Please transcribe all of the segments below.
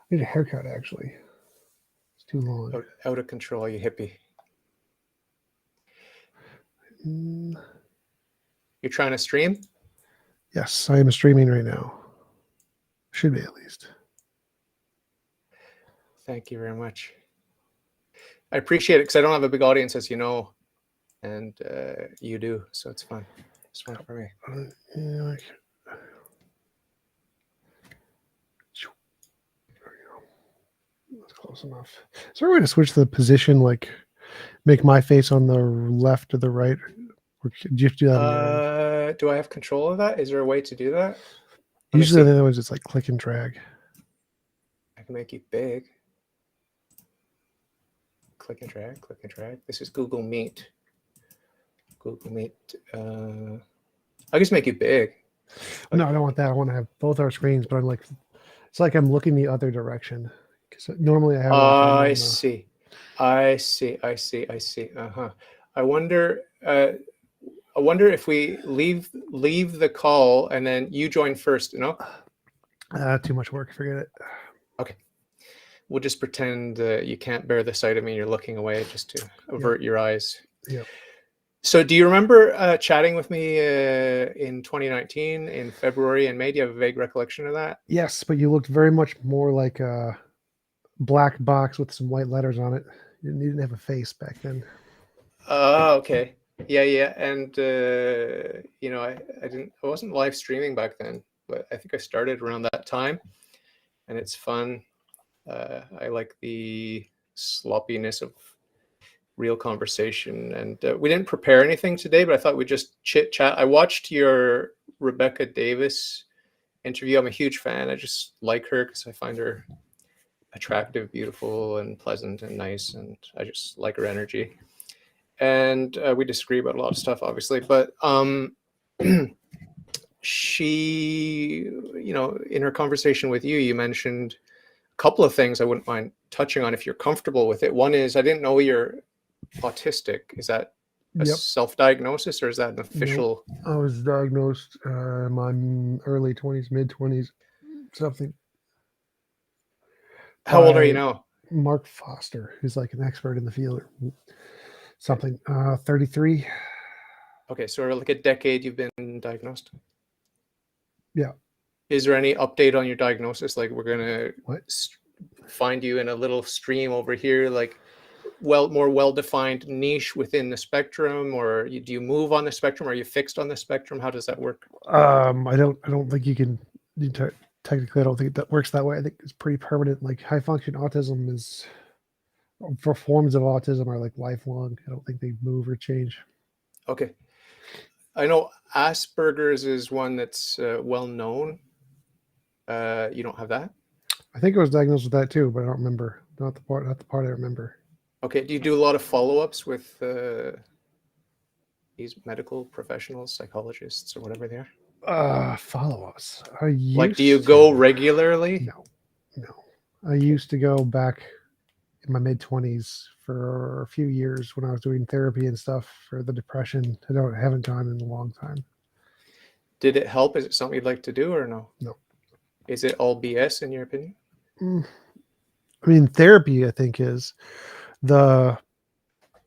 need a haircut, actually. It's too long. Out of control, you hippie. Mm, You're trying to stream? yes, I am streaming right now. Should be, at least. Thank you very much. I appreciate it because I don't have a big audience, as you know, and you do, so it's fun. It's fun for me. Yeah, that's close enough. Is there a way to switch the position, like make my face on the left or the right? Or do you have to do that on your end? Do I have control of that? Is there a way to do that? Let me Usually see. the other one's just like click and drag. I can make you big. Click and drag, click and drag. This is Google Meet. Google Meet. I'll just make you big. No, I don't want that. I want to have both our screens, but I'm like, it's like I'm looking the other direction. Because normally I have. I see. I see. Uh-huh. I wonder if we leave the call and then you join first. No. Too much work. Forget it. Okay. We'll just pretend you can't bear the sight of me. You're looking away just to avert your eyes. Yeah. So do you remember chatting with me in 2019 in February and May? Do you have a vague recollection of that? Yes, but you looked very much more like a black box with some white letters on it. You didn't have a face back then. Oh, okay. Yeah. And I wasn't live streaming back then, but I think I started around that time, and it's fun. I like the sloppiness of real conversation, and we didn't prepare anything today, but I thought we'd just chit chat. I watched your Rebecca Davis interview. I'm a huge fan. I just like her because I find her attractive, beautiful, and pleasant and nice, and I just like her energy. And we disagree about a lot of stuff, obviously, but she, in her conversation with you mentioned a couple of things I wouldn't mind touching on if you're comfortable with it. One is, I didn't know you're autistic. Is that a self-diagnosis, or is that an official? No, I was diagnosed in my early 20s, mid 20s, something. How old are you now? Mark Foster, who's like an expert in the field, or something. 33. Okay, so like a decade you've been diagnosed. Yeah. Is there any update on your diagnosis? Like, we're gonna find you in a little stream over here, like more well-defined niche within the spectrum, or do you move on the spectrum? Are you fixed on the spectrum? How does that work? I don't think you can. Technically, I don't think that works that way. I think it's pretty permanent. Like high function autism is, for forms of autism, are like lifelong. I don't think they move or change. Okay. I know Asperger's is one that's well known. You don't have that? I think I was diagnosed with that too, but I don't remember. Not the part I remember. Okay. Do you do a lot of follow-ups with these medical professionals, psychologists, or whatever they are? Follow-ups. Like, do you go regularly? No. I used to go back in my mid 20s for a few years when I was doing therapy and stuff for the depression. I haven't gone in a long time. Did it help? Is it something you'd like to do, or no? No. Is it all BS in your opinion? I mean, therapy, I think, is the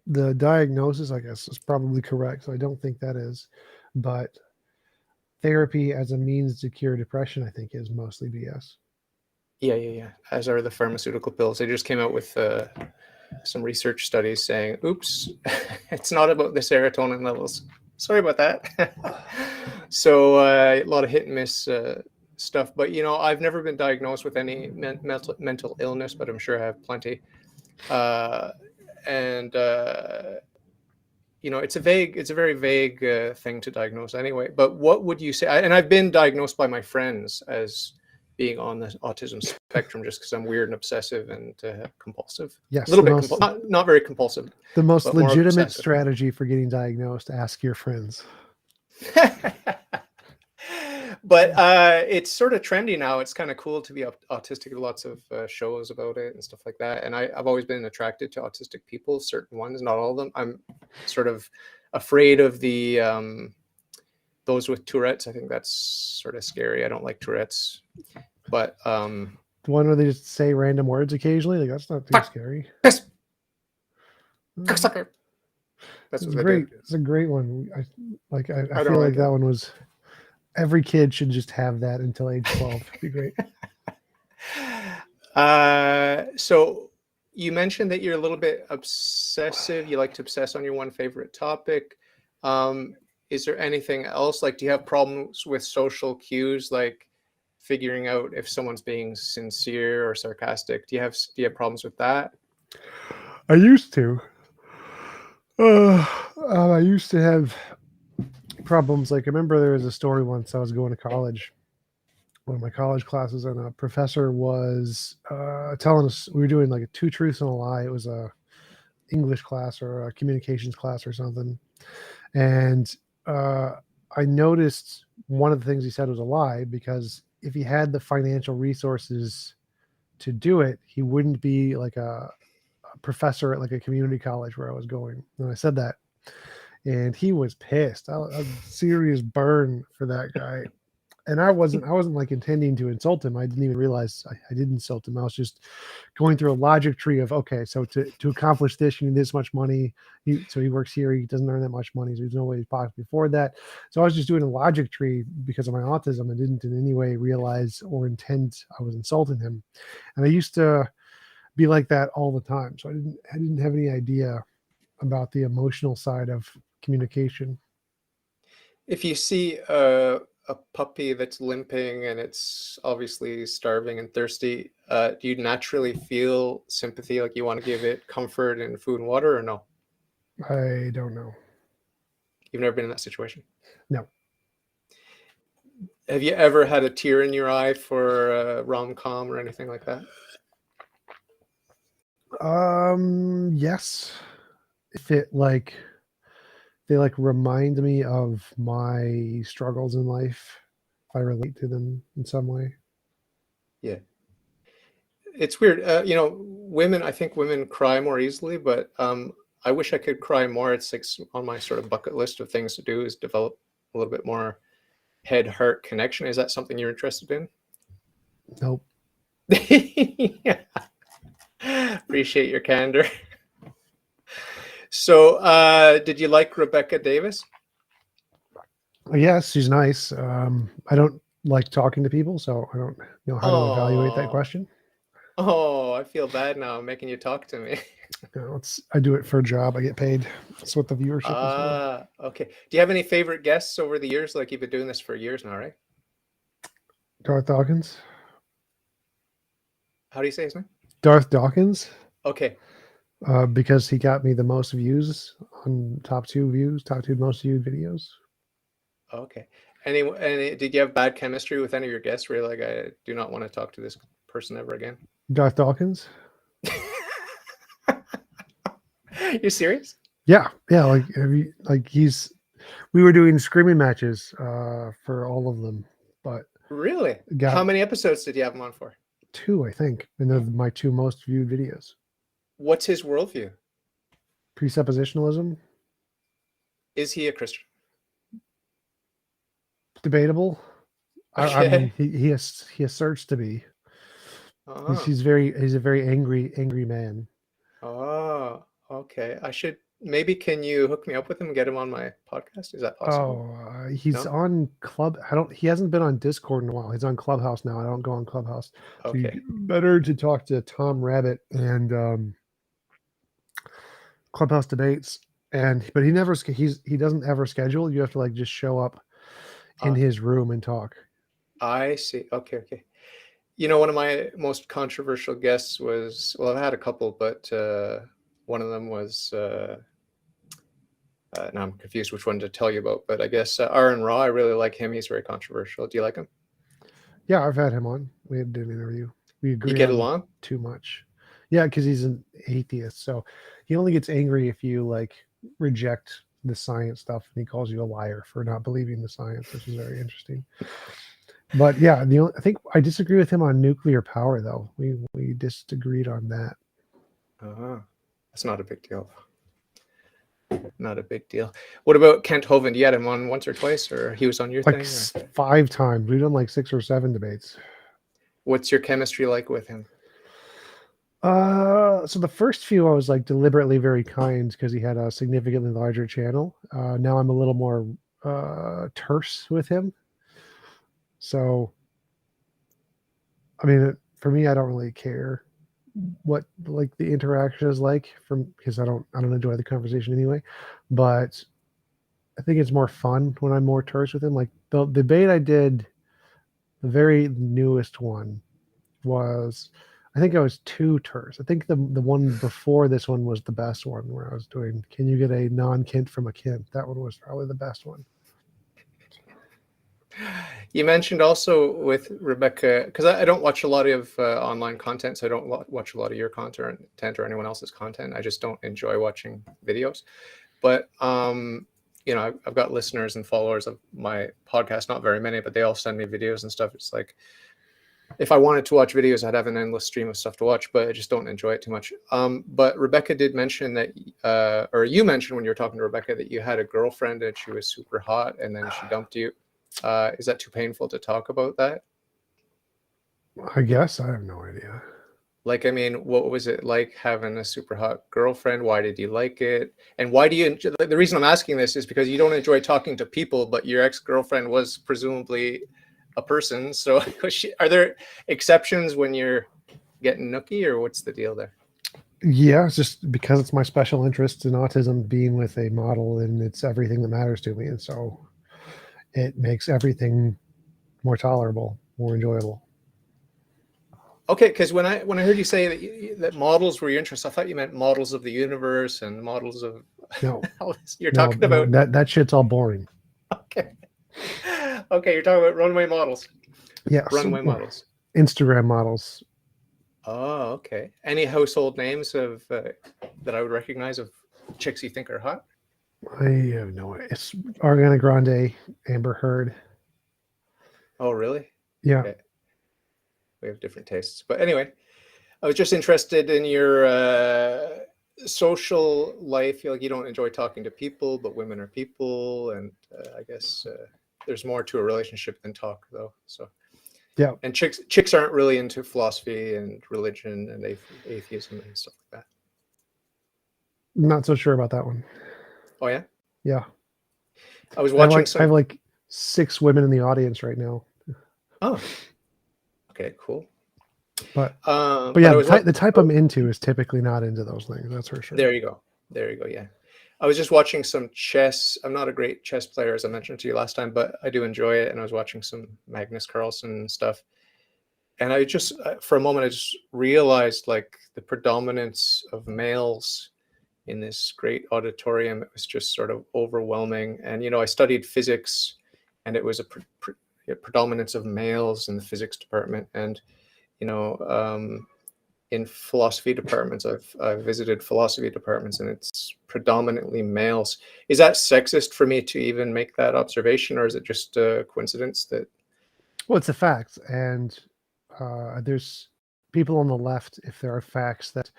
diagnosis, I guess, is probably correct. So I don't think that is, but therapy as a means to cure depression, I think, is mostly BS. Yeah. As are the pharmaceutical pills. They just came out with some research studies saying, oops, it's not about the serotonin levels. Sorry about that. So a lot of hit and miss stuff. But, I've never been diagnosed with any mental illness, but I'm sure I have plenty. It's a very vague thing to diagnose anyway. But what would you say? And I've been diagnosed by my friends as being on the autism spectrum, just because I'm weird and obsessive and compulsive. Yes, a little bit not very compulsive. The most legitimate strategy for getting diagnosed: ask your friends. But it's sort of trendy now. It's kind of cool to be autistic. Lots of shows about it and stuff like that. And I've always been attracted to autistic people, certain ones, not all of them. I'm sort of afraid of the those with Tourette's. I think that's sort of scary. I don't like Tourette's. But The one where they just say random words occasionally. Like that's not too Fuck, scary. piss, Mm, cocksucker. That's It's what they do. great. It's a great one. I I don't feel like like that it. one was every kid should just have that until age 12. It'd be great. So you mentioned that you're a little bit obsessive. You like to obsess on your one favorite topic. Um, is there anything else? Like, do you have problems with social cues, like figuring out if someone's being sincere or sarcastic? Do you have problems with that? I used to. I used to have problems. Like I remember there was a story once I was going to college, one of my college classes, and a professor was telling us we were doing like a two truths and a lie. It was a English class or a communications class or something, and uh, I noticed one of the things he said was a lie because if he had the financial resources to do it, he wouldn't be like a professor at like a community college where I was going. And I said that, and he was pissed. A serious burn for that guy. And I wasn't like intending to insult him. I didn't even realize I did insult him. I was just going through a logic tree of okay, so to accomplish this, you need this much money. So he works here. He doesn't earn that much money, so there's no way he possibly afford that. So I was just doing a logic tree because of my autism. I didn't in any way realize or intend I was insulting him. And I used to be like that all the time. So I didn't have any idea about the emotional side of communication. If you see a puppy that's limping and it's obviously starving and thirsty, do you naturally feel sympathy, like you want to give it comfort and food and water, or no? I don't know. You've never been in that situation. No. Have you ever had a tear in your eye for a rom-com or anything like that? Yes. If it like they like remind me of my struggles in life, if I relate to them in some way. Yeah. It's weird. Women, I think women cry more easily, but I wish I could cry more. It's like on my sort of bucket list of things to do is develop a little bit more head heart connection. Is that something you're interested in? Nope. Yeah. Appreciate your candor. So, did you like Rebecca Davis? Yes, she's nice. I don't like talking to people, so I don't know how to evaluate that Oh, question. oh, I feel bad now. I'm making you talk to me. I do it for a job. I get paid. That's what the viewership is for. Okay. Do you have any favorite guests over the years? Like you've been doing this for years now, right? Darth Dawkins. How do you say his name? Darth Dawkins, Okay. because he got me the most views on top two most viewed videos. Okay. Any did you have bad chemistry with any of your guests where you're like, I do not want to talk to this person ever again? Darth Dawkins. You serious? Yeah, yeah. Like, have you, like he's. We were doing screaming matches for all of them, but Really? got How many episodes did you have him on for? two, I think, and they're my two most viewed videos. What's his worldview? Presuppositionalism, Is he a Christian? debatable. I mean, Okay. he asserts to be. Oh, He's a very angry man. oh, okay. Maybe can you hook me up with him and get him on my podcast? Is that possible? Oh, he's No? on Club. I don't. He hasn't been on Discord in a while. He's on Clubhouse now. I don't go on Clubhouse. So you Okay. better to talk to Tom Rabbit and Clubhouse debates. And but he doesn't ever schedule. You have to like just show up in Okay. his room and talk. I see. Okay, okay. One of my most controversial guests was, well, I've had a couple, but one of them was, now I'm confused which one to tell you about, but I guess Aaron Raw, I really like him. He's very controversial. Do you like him? Yeah, I've had him on. We had an interview. We You agree get on along? too much. Yeah, because he's an atheist, so he only gets angry if you like reject the science stuff, and he calls you a liar for not believing the science, which is very interesting. But yeah, I think I disagree with him on nuclear power, though. We disagreed on that. That's not a big deal. Not a big deal. What about Kent Hovind? You had him on once or twice, or he was on your Like thing? Or? 5 times. We've done like 6 or 7 debates. What's your chemistry like with him? So the first few I was like deliberately very kind because he had a significantly larger channel. Now I'm a little more terse with him. So I mean, for me, I don't really care what like the interaction is like from because I don't enjoy the conversation anyway. But I think it's more fun when I'm more terse with him. Like the debate I did, the very newest one was, I think I was too terse. I think the one before this one was the best one where I was doing, can you get a non-kint from a kint? That one was probably the best one. You mentioned also with Rebecca, because I don't watch a lot of online content, so I don't watch a lot of your content or anyone else's content. I just don't enjoy watching videos. But I've got listeners and followers of my podcast, not very many, but they all send me videos and stuff. It's like if I wanted to watch videos, I'd have an endless stream of stuff to watch, but I just don't enjoy it too much. But Rebecca did mention that, or you mentioned when you were talking to Rebecca that you had a girlfriend and she was super hot and then she dumped you. Is that too painful to talk about that? I guess I have no idea. Like, I mean, what was it like having a super hot girlfriend? Why did you like it? And why do you, the reason I'm asking this is because you don't enjoy talking to people, but your ex-girlfriend was presumably a person. So are there exceptions when you're getting nookie, or what's the deal there? Yeah, it's just because it's my special interest in autism, being with a model, and it's everything that matters to me, and so it makes everything more tolerable, more enjoyable. Okay, because when I heard you say that models were your interest, I thought you meant models of the universe and models of No, you're no, talking no, about. that shit's all boring. Okay. Okay, you're talking about runway models. Yes, Runway models. Instagram models. Oh, okay. Any household names of that I would recognize of chicks you think are hot? I have no idea. It's Ariana Grande, Amber Heard. Oh, really? Yeah, Okay. We have different tastes. But anyway, I was just interested in your social life. Like you don't enjoy talking to people, but women are people, and I guess there's more to a relationship than talk, though. So, yeah. and chicks aren't really into philosophy and religion and atheism and stuff like that. Not so sure about that one. Oh yeah, Yeah, I was I have watching like I have some. like 6 women in the audience right now. Oh, okay, cool. But But yeah, I was the type I'm into is typically not into those things. That's for sure. There you go. There you go. Yeah. I was just watching some chess. I'm not a great chess player, as I mentioned to you last time, but I do enjoy it. And I was watching some Magnus Carlsen stuff. And I just, for a moment, I just realized like the predominance of males in this great auditorium. It was just sort of overwhelming. And, I studied physics and it was a predominance of males in the physics department. And, you know, in philosophy departments. I've visited philosophy departments and it's predominantly males. Is that sexist for me to even make that observation, or is it just a coincidence that? Well, it's a fact, and there's people on the left. If there are facts that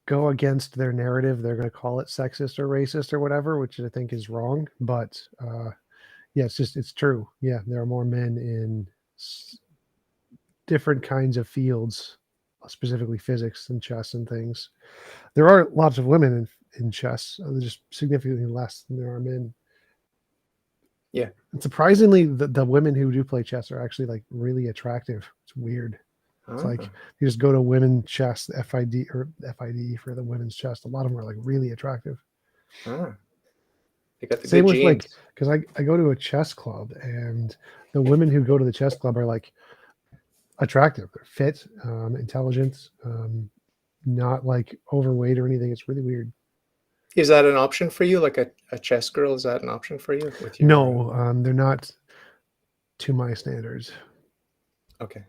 go against their narrative, they're going to call it sexist or racist or whatever, which I think is wrong. But yeah, it's true. Yeah, there are more men in different kinds of fields, specifically physics and chess and things. There are lots of women in chess. There's just significantly less than there are men. Yeah. And surprisingly, the women who do play chess are actually like really attractive. It's weird. It's like you just go to women chess, FID or FID for the women's chess. A lot of them are like really attractive. They got the Same good with like, genes. because I go to a chess club and the women who go to the chess club are like attractive. They're fit, intelligent, not like overweight or anything. It's really weird. Is that an option for you? Like a chess girl? Is that an option for you with your? No, they're not to my standards. Okay.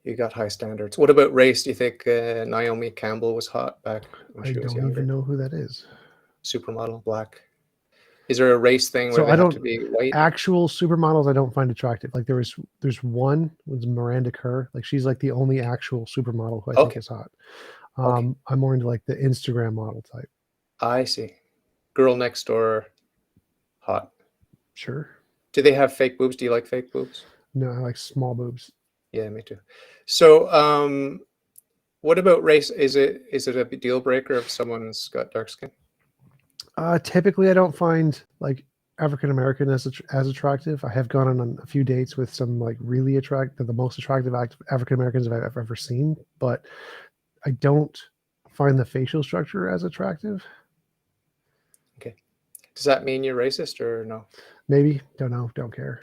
You got high standards. What about race? Do you think Naomi Campbell was hot back when I she was don't even younger? know who that is. Supermodel, black. Is there a race thing where So they I have to don't be white? actual supermodels I don't find attractive. Like there's one was Miranda Kerr. Like she's like the only actual supermodel who I think Okay. is hot. Okay. I'm more into like the Instagram model type. I see. Girl next door, hot. Sure. Do they have fake boobs? Do you like fake boobs? No, I like small boobs. Yeah, me too. So, what about race? Is it a deal breaker if someone's got dark skin? Typically, I don't find like African American as attractive. I have gone on a few dates with some like really attractive, the most attractive African Americans I've ever seen, but I don't find the facial structure as attractive. Okay. Does that mean you're racist or no? Maybe, don't know, don't care.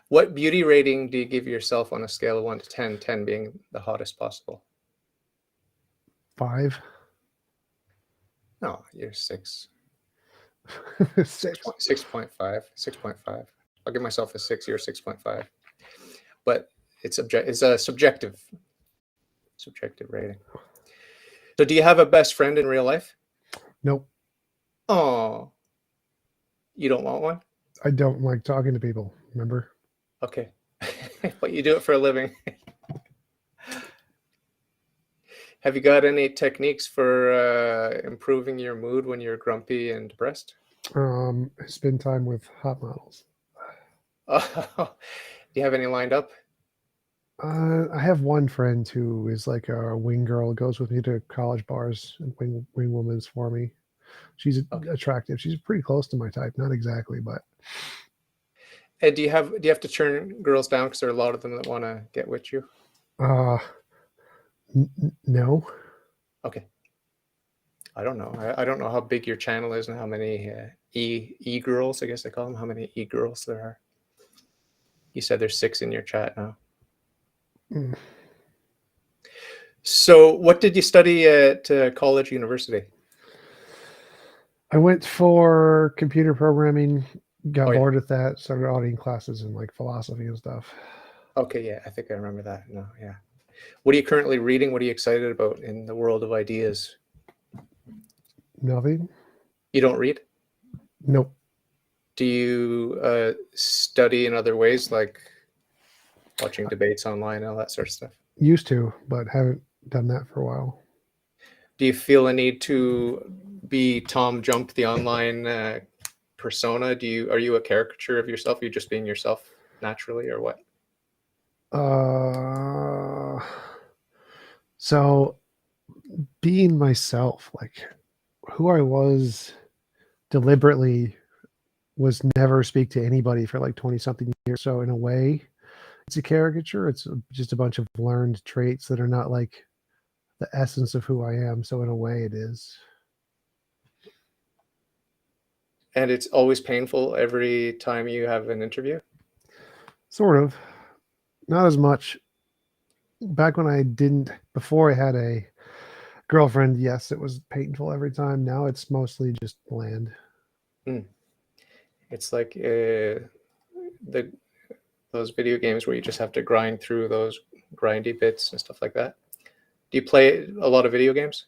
What beauty rating do you give yourself on a scale of 1 to 10, 10 being the hottest possible? 5, No, you're 6. 6. 6.5. 6.5. I'll give myself a 6, you're 6.5. But it's a subjective rating. So do you have a best friend in real life? Nope, Oh, you don't want one? I don't like talking to people. Remember? Okay. But you do it for a living. Have you got any techniques for improving your mood when you're grumpy and depressed? Spend time with hot models. Do you have any lined up? I have one friend who is like a wing girl, goes with me to college bars and wing women's for me. She's Okay. attractive. She's pretty close to my type, not exactly, but And do you have to turn girls down because there are a lot of them that want to get with you? uh, no. Okay. I don't know. I don't know how big your channel is and how many e girls, I guess they call them, how many e girls there are. You said there's 6 in your chat now. Mm. So, what did you study at college, university? I went for computer programming, got Oh yeah. bored with that, started auditing classes in like philosophy and stuff. Okay, yeah. I think I remember that. No, yeah. What are you currently reading? What are you excited about in the world of ideas? Nothing. You don't read? Nope. Do you study in other ways, like watching debates online and all that sort of stuff? Used to, but haven't done that for a while. Do you feel a need to be TJump, the online persona? Are you a caricature of yourself? Are you just being yourself naturally, or what? Uh, so being myself, like who I was deliberately, was never speak to anybody for like 20 something years. So in a way, it's a caricature. It's just a bunch of learned traits that are not like the essence of who I am. So in a way, it is. And it's always painful every time you have an interview? Sort of. Not as much. Back when I didn't, before I had a girlfriend, yes, it was painful every time. Now it's mostly just bland. Mm. It's like the those video games where you just have to grind through those grindy bits and stuff like that. Do you play a lot of video games?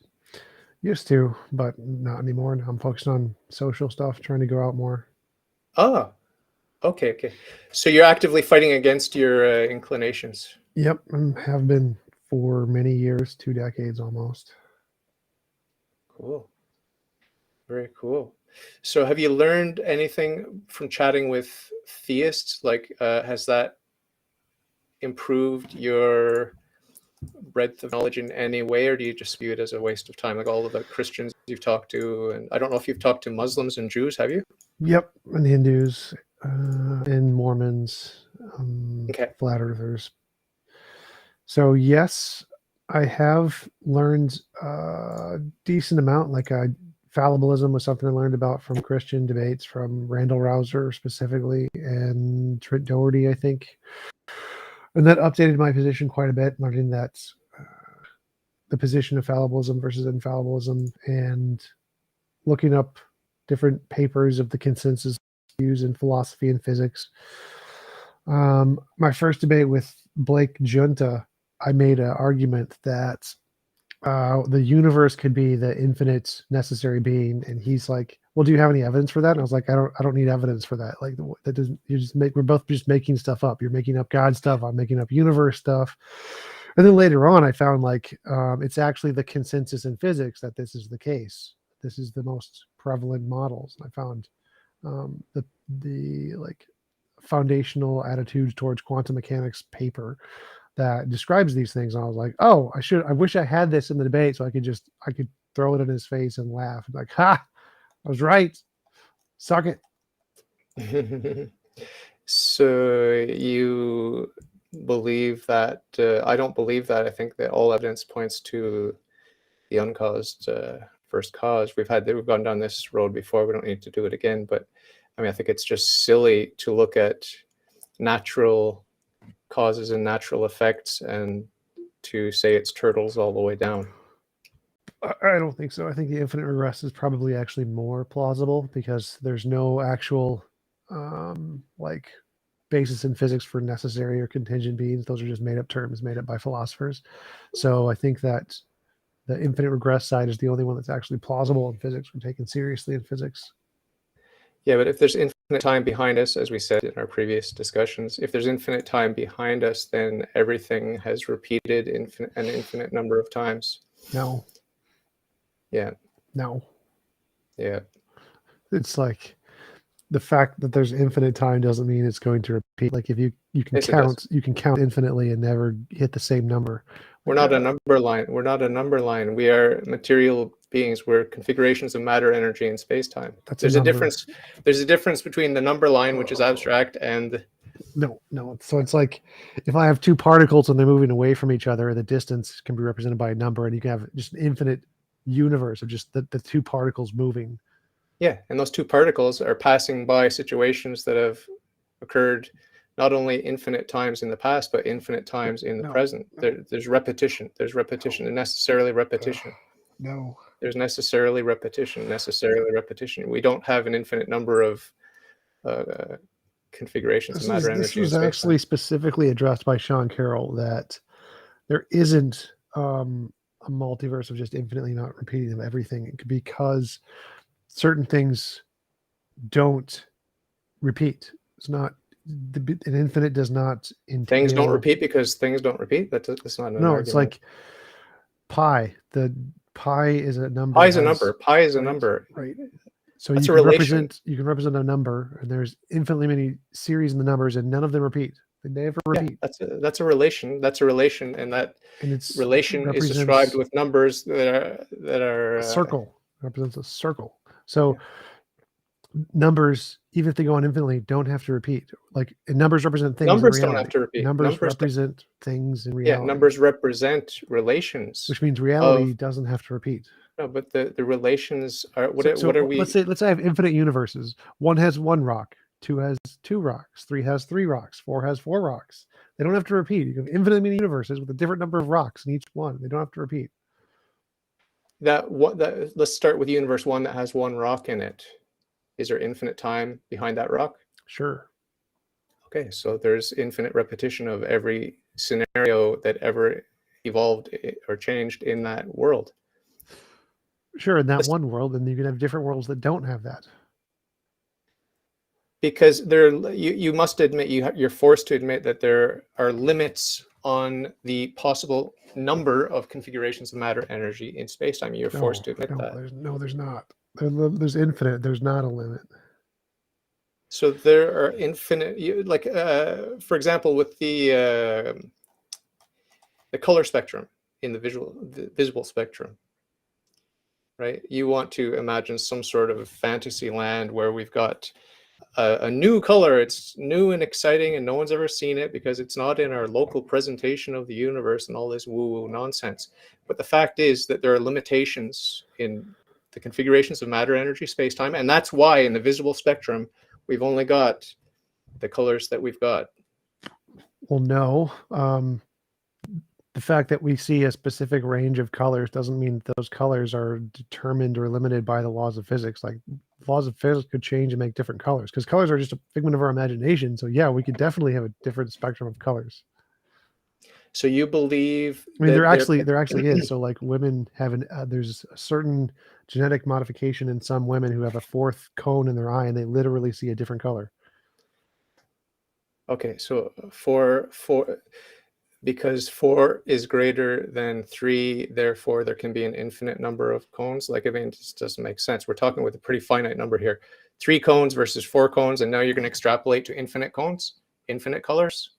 Used to, but not anymore. Now I'm focused on social stuff, trying to go out more. Ah, okay, okay. So you're actively fighting against your inclinations. Yep, and have been for many years, 2 decades almost. Cool. Very cool. So have you learned anything from chatting with theists? Like, has that improved your breadth of knowledge in any way, or do you just view it as a waste of time? Like all of the Christians you've talked to, and I don't know if you've talked to Muslims and Jews, have you? Yep, and Hindus, and Mormons, Okay. flat earthers. So yes, I have learned a decent amount. Like fallibilism was something I learned about from Christian debates from Randall Rouser specifically and Trent Doherty, I think, and that updated my position quite a bit, learning that uh, the position of fallibilism versus infallibilism, and looking up different papers of the consensus views in philosophy and physics. My first debate with Blake Junta, I made an argument that the universe could be the infinite necessary being, and he's like, "Well, do you have any evidence for that?" And I was like, I don't need evidence for that. Like that doesn't. You just make. We're both just making stuff up. You're making up God stuff. I'm making up universe stuff. And then later on, I found like it's actually the consensus in physics that this is the case. This is the most prevalent models. And I found the like foundational attitudes towards quantum mechanics paper that describes these things. And I was like, oh, I wish I had this in the debate so I could throw it in his face and laugh. Like, ha, I was right. Suck it. So you believe that? I don't believe that. I think that all evidence points to the uncaused first cause. We've gone down this road before. We don't need to do it again. But I mean, I think it's just silly to look at natural causes and natural effects and to say it's turtles all the way down. I don't think so. I think the infinite regress is probably actually more plausible because there's no actual like basis in physics for necessary or contingent beings. Those are just made up terms made up by philosophers. So I think that the infinite regress side is the only one that's actually plausible in physics or taken seriously in physics. Yeah, but if there's infinite time behind us, as we said in our previous discussions, if there's infinite time behind us, then everything has repeated an infinite number of times. No. Yeah. No. Yeah. It's like the fact that there's infinite time doesn't mean it's going to repeat. Like if you can Yes, count, you can count infinitely and never hit the same number. We're not a number line. We're not a number line. We are material beings. We're configurations of matter, energy, and space-time. There's a difference. There's a difference between the number line, which is abstract, and no. So it's like if I have two particles and they're moving away from each other, the distance can be represented by a number, and you can have just an infinite universe of just the two particles moving. Yeah, and those two particles are passing by situations that have occurred not only infinite times in the past, but infinite times in the present. There's repetition. There's repetition, and necessarily repetition. No. There's necessarily repetition. We don't have an infinite number of configurations of matter, energy, This was actually specifically addressed by Sean Carroll that there isn't a multiverse of just infinitely not repeating of everything because certain things don't repeat. It's not an infinite does not entail. Things don't repeat because things don't repeat. That's not an argument. It's like pi. The pi is a number. Pi is a number. Pi is a number. Right. So that's you can represent a number, and there's infinitely many series in the numbers, and none of them repeat. They never repeat. Yeah, that's a relation. That's a relation, and its relation is described with numbers that are a circle. Represents a circle. So numbers, even if they go on infinitely, don't have to repeat. Like numbers represent things. Numbers don't have to repeat. Numbers represent things in reality. Yeah, numbers represent relations, which means reality doesn't have to repeat. No, but the relations are what are we? Let's say I have infinite universes. One has one rock, two has two rocks, three has three rocks, four has four rocks. They don't have to repeat. You have infinitely many universes with a different number of rocks in each one. They don't have to repeat. Let's start with universe one that has one rock in it. Is there infinite time behind that rock? Sure. Okay, so there's infinite repetition of every scenario that ever evolved or changed in that world. Sure, in that one world, and you can have different worlds that don't have that. Because you must admit, you're forced to admit that there are limits on the possible number of configurations of matter, energy in space-time. You're forced to admit that. There's not. There's infinite. There's not a limit. So there are infinite, for example, with the color spectrum in the visible spectrum, right? You want to imagine some sort of fantasy land where we've got a new color. It's new and exciting, and no one's ever seen it because it's not in our local presentation of the universe and all this woo-woo nonsense. But the fact is that there are limitations in the configurations of matter, energy, space-time, and that's why in the visible spectrum we've only got the colors that we've got. Well, no. The fact that we see a specific range of colors doesn't mean those colors are determined or limited by the laws of physics. Like laws of physics could change and make different colors because colors are just a figment of our imagination. So yeah, we could definitely have a different spectrum of colors. So you believe? I mean, there actually is. So like women have there's a certain genetic modification in some women who have a fourth cone in their eye, and they literally see a different color. Okay, so because 4 is greater than 3, therefore there can be an infinite number of cones. Like, I mean, it just doesn't make sense. We're talking with a pretty finite number here. 3 cones versus 4 cones, and now you're going to extrapolate to infinite cones, infinite colors.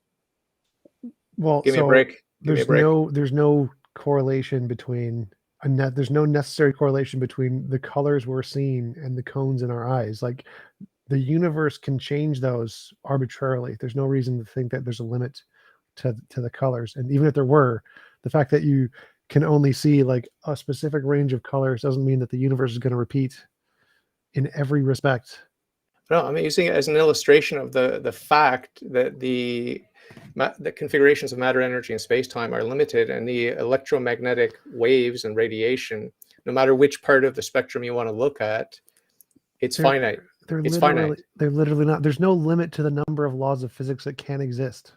Well, Give me a so break. Give me a break. there's no correlation between there's no necessary correlation between the colors we're seeing and the cones in our eyes. Like the universe can change those arbitrarily. There's no reason to think that there's a limit to the colors. And even if there were, the fact that you can only see like a specific range of colors doesn't mean that the universe is going to repeat in every respect. No, I'm using it as an illustration of the fact that the configurations of matter, energy, and space-time are limited, and the electromagnetic waves and radiation, no matter which part of the spectrum you want to look at, it's finite. It's finite. They're literally not. There's no limit to the number of laws of physics that can exist.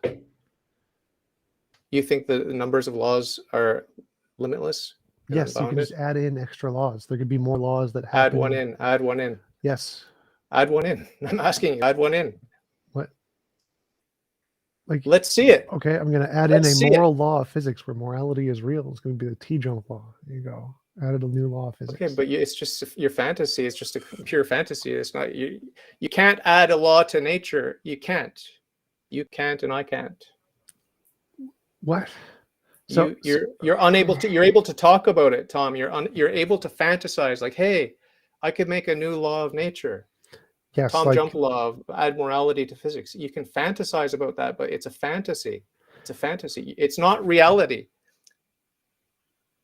You think the numbers of laws are limitless? Yes, you can just add in extra laws. There could be more laws that happen. Add one in. Add one in. Yes. Add one in. I'm asking you. Add one in. What? Like, let's see it. Okay, I'm going to add in a moral law of physics where morality is real. It's going to be the TJump law. There you go. Added a new law of physics. Okay, but it's just your fantasy. It's just a pure fantasy. It's not you. You can't add a law to nature. You can't. You can't, and I can't. What? So you're unable to. You're able to talk about it, Tom. You're able to fantasize like, hey, I could make a new law of nature. Yes, TJump law of add morality to physics. You can fantasize about that, but it's a fantasy. It's a fantasy. It's not reality.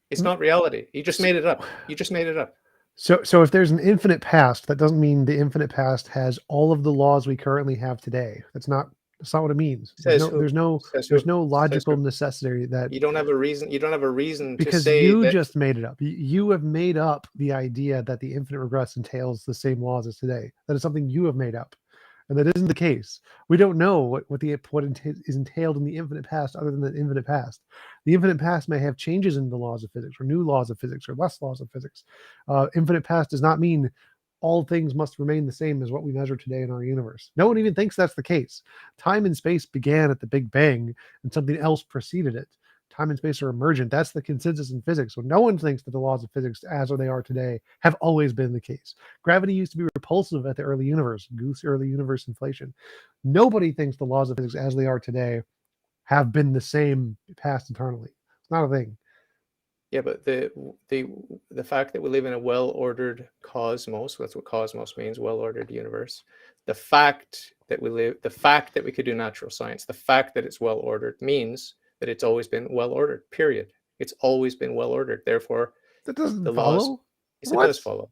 It's not reality. You just made it up. You just made it up. So if there's an infinite past, that doesn't mean the infinite past has all of the laws we currently have today. That's not what it means. There's no logical necessity that you don't have a reason. You don't have a reason because to say you just made it up. You have made up the idea that the infinite regress entails the same laws as today. That is something you have made up, and that isn't the case. We don't know what is entailed in the infinite past, other than the infinite past. The infinite past may have changes in the laws of physics, or new laws of physics, or less laws of physics. Infinite past does not mean all things must remain the same as what we measure today in our universe. No one even thinks that's the case. Time and space began at the Big Bang, and something else preceded it. Time and space are emergent. That's the consensus in physics. So no one thinks that the laws of physics, as they are today, have always been the case. Gravity used to be repulsive at the early universe. Goose early universe inflation. Nobody thinks the laws of physics, as they are today, have been the same past eternally. It's not a thing. Yeah, but the fact that we live in a well-ordered cosmos, that's what cosmos means, well-ordered universe. The fact that we could do natural science, the fact that it's well-ordered means that it's always been well-ordered, period. It's always been well-ordered. Therefore, that doesn't follow. Yes, it does follow.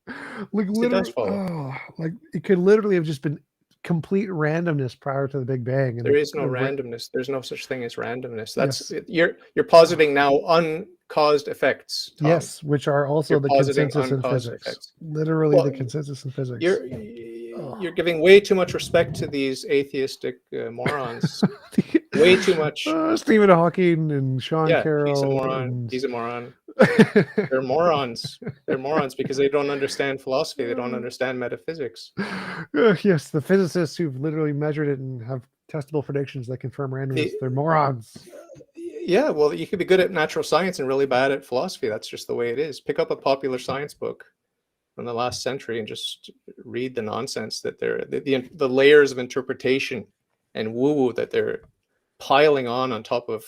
Like it does follow. Oh, like it could literally have just been complete randomness prior to the Big Bang. And there is no randomness. There's no such thing as randomness. That's you're positing now uncaused effects, Tom. Yes, which are also the consensus in physics. Effects. Literally the consensus in physics. You're giving way too much respect to these atheistic morons. Way too much. Stephen Hawking and Sean Carroll. He's a moron. He's a moron. They're morons. They're morons because they don't understand philosophy. They don't understand metaphysics. Yes, the physicists who've literally measured it and have testable predictions that confirm randomness. They're morons. Yeah, well, you could be good at natural science and really bad at philosophy. That's just the way it is. Pick up a popular science book from the last century and just read the nonsense that the layers of interpretation and woo-woo that they're piling on top of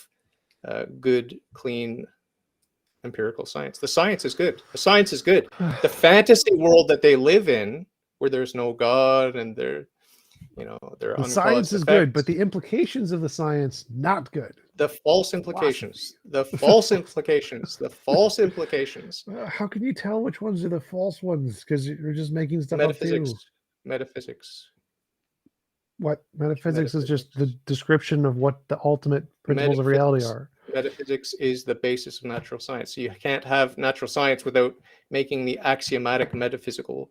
good, clean, empirical science. The science is good. The science is good. The fantasy world that they live in, where there's no God and the science is good, but the implications of the science not good. The false implications. The false implications. The false implications. How can you tell which ones are the false ones? Because you're just making stuff up too. Metaphysics. What metaphysics is just the description of what the ultimate principles of reality are. Metaphysics is the basis of natural science. So you can't have natural science without making the axiomatic metaphysical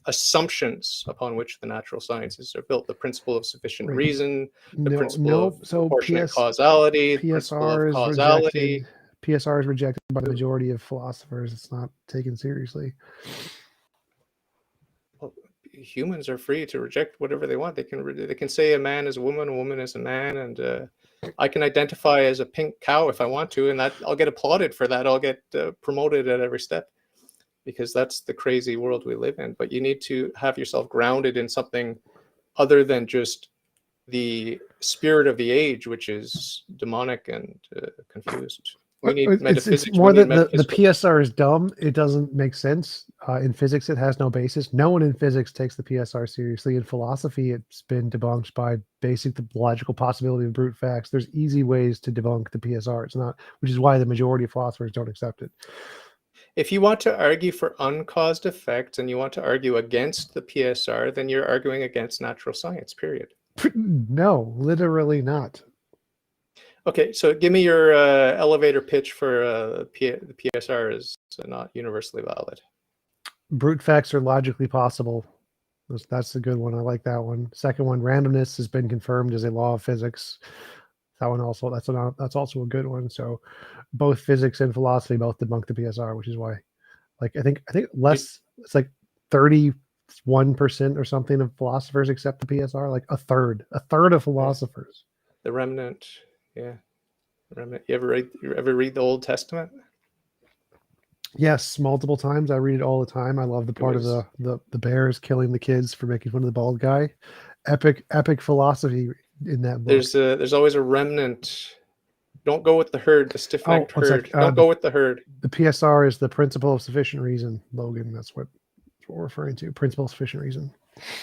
assumptions upon which the natural sciences are built. The principle of sufficient reason, the principle of proportionate causality, the principle of causality. PSR is rejected by the majority of philosophers. It's not taken seriously. Humans are free to reject whatever they want. They can say a man is a woman is a man, and I can identify as a pink cow if I want to, and that I'll get applauded for that. I'll get promoted at every step. because that's the crazy world we live in. But you need to have yourself grounded in something other than just the spirit of the age, which is demonic and confused. We need It's metaphysics. We more need that the metaphysical. PSR is dumb. It doesn't make sense. In physics, it has no basis. No one in physics takes the PSR seriously. In philosophy, it's been debunked by basic the logical possibility of brute facts. There's easy ways to debunk the PSR. It's not, which is why the majority of philosophers don't accept it. If you want to argue for uncaused effects and you want to argue against the PSR, then you're arguing against natural science, period. No, literally not. Okay, so give me your elevator pitch for the PSR is not universally valid. Brute facts are logically possible. That's a good one. I like that one. Second one, randomness has been confirmed as a law of physics. That one also that's also a good one. So both physics and philosophy both debunk the PSR, which is why, like, I think less, it's like 31% or something of philosophers accept the PSR. Like a third of philosophers. The remnant, yeah. The remnant. You ever read the Old Testament? Yes, multiple times. I read it all the time. I love the part of the bears killing the kids for making fun of the bald guy. Epic philosophy in that book. There's always a remnant. Don't go with the herd, the stiff-necked herd. Don't go with the herd. The PSR is the principle of sufficient reason, Logan. That's what we're referring to. Principle of sufficient reason.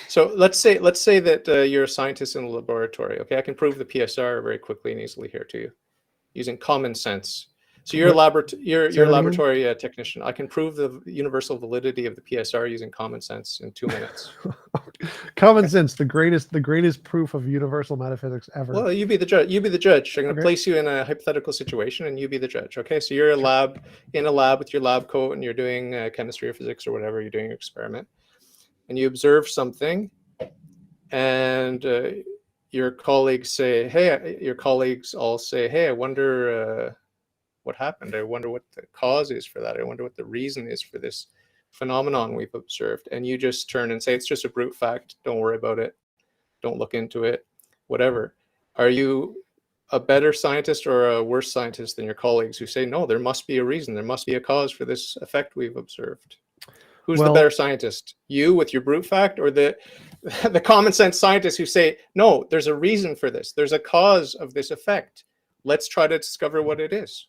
So let's say that you're a scientist in a laboratory. Okay, I can prove the PSR very quickly and easily here to you, using common sense. So you're a laboratory technician. I can prove the universal validity of the PSR using common sense in 2 minutes. Common sense, the greatest proof of universal metaphysics ever. Well, you be the judge. You be the judge. I'm going to place you in a hypothetical situation, and you be the judge. Okay, so you're in a lab with your lab coat, and you're doing chemistry or physics or whatever. You're doing your experiment, and you observe something, and your colleagues say, "Hey," your colleagues all say, "Hey, I wonder what happened. I wonder what the cause is for that. I wonder what the reason is for this phenomenon we've observed." And you just turn and say, "It's just a brute fact. Don't worry about it. Don't look into it, whatever." Are you a better scientist or a worse scientist than your colleagues who say, "No, there must be a reason. There must be a cause for this effect we've observed"? Who's the better scientist? You with your brute fact, or the common sense scientists who say, "No, there's a reason for this. There's a cause of this effect. Let's try to discover what it is"?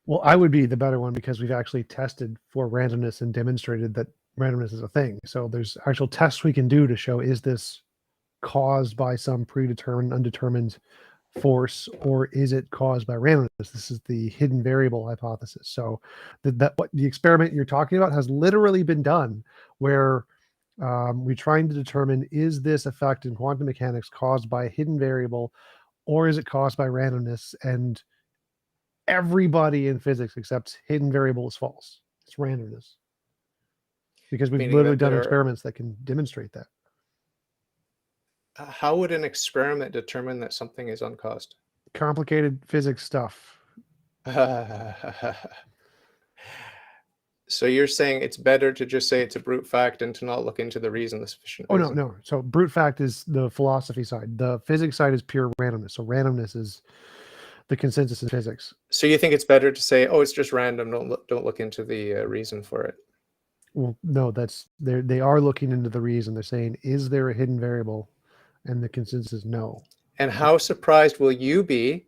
Well, I would be the better one because we've actually tested for randomness and demonstrated that randomness is a thing. So there's actual tests we can do to show, is this caused by some predetermined, undetermined force, or is it caused by randomness? This is the hidden variable hypothesis. So what the experiment you're talking about has literally been done, where we're trying to determine, is this effect in quantum mechanics caused by a hidden variable, or is it caused by randomness? And everybody in physics accepts hidden variable is false. It's randomness. Because we've literally done experiments that can demonstrate that. How would an experiment determine that something is uncaused? Complicated physics stuff. So you're saying it's better to just say it's a brute fact and to not look into the reason, the sufficient reason? No. So brute fact is the philosophy side. The physics side is pure randomness. So randomness is the consensus in physics. So you think it's better to say, "Oh, it's just random. Don't look into the reason for it"? Well, no, they are looking into the reason. They're saying, is there a hidden variable? And the consensus is no. And how surprised will you be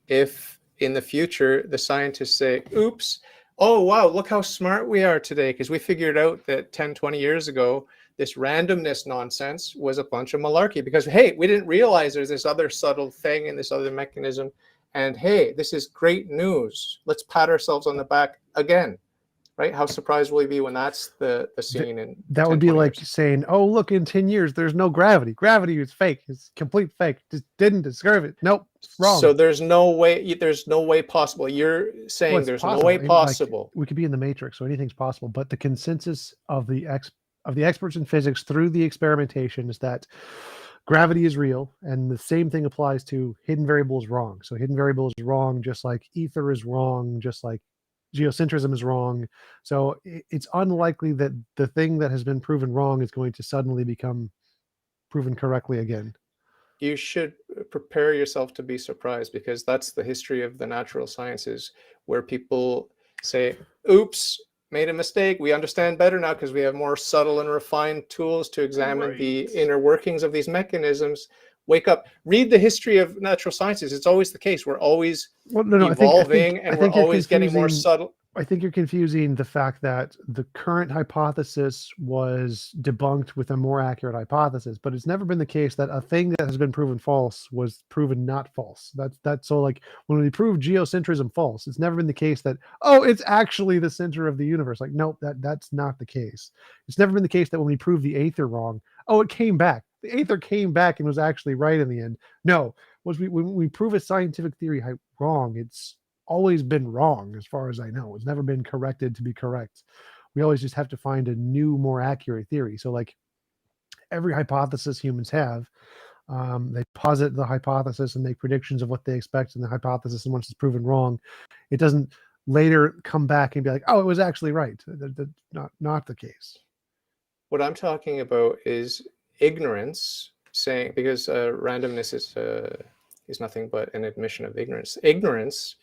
if in the future the scientists say, "Oops, oh wow, look how smart we are today, because we figured out that 10, 20 years ago, this randomness nonsense was a bunch of malarkey, because hey, we didn't realize there's this other subtle thing and this other mechanism, and hey, this is great news. Let's pat ourselves on the back again." Right? How surprised will you be when that's the scene? And that would be like saying, "Oh, look, in 10 years, there's no gravity. Gravity is fake. It's complete fake. Just didn't discover it. Nope, wrong." So there's no way possible. You're saying there's no way possible. Like, we could be in the Matrix, so anything's possible. But the consensus of the experts in physics through the experimentation is that gravity is real, and the same thing applies to hidden variable is wrong. So hidden variable is wrong, just like ether is wrong, just like geocentrism is wrong. So it's unlikely that the thing that has been proven wrong is going to suddenly become proven correctly again. You should prepare yourself to be surprised, because that's the history of the natural sciences, where people say, "Oops, made a mistake. We understand better now because we have more subtle and refined tools to examine the inner workings of these mechanisms. Wake up, read the history of natural sciences. It's always the case. We're always No, evolving, and I we're think you're always getting more confusing. subtle. I think you're confusing the fact that the current hypothesis was debunked with a more accurate hypothesis, but it's never been the case that a thing that has been proven false was proven not false. That's so like when we prove geocentrism false, it's never been the case that it's actually the center of the universe. Like nope, that's not the case. It's never been the case that when we prove the aether wrong, it came back. The aether came back and was actually right in the end. No, when we prove a scientific theory wrong, it's always been wrong as far as I know. It's never been corrected to be correct. We always just have to find a new, more accurate theory. So, like every hypothesis humans have, they posit the hypothesis and make predictions of what they expect in the hypothesis. And once it's proven wrong, it doesn't later come back and be like, "Oh, it was actually right." That's not the case. What I'm talking about is ignorance, saying because randomness is nothing but an admission of ignorance. Ignorance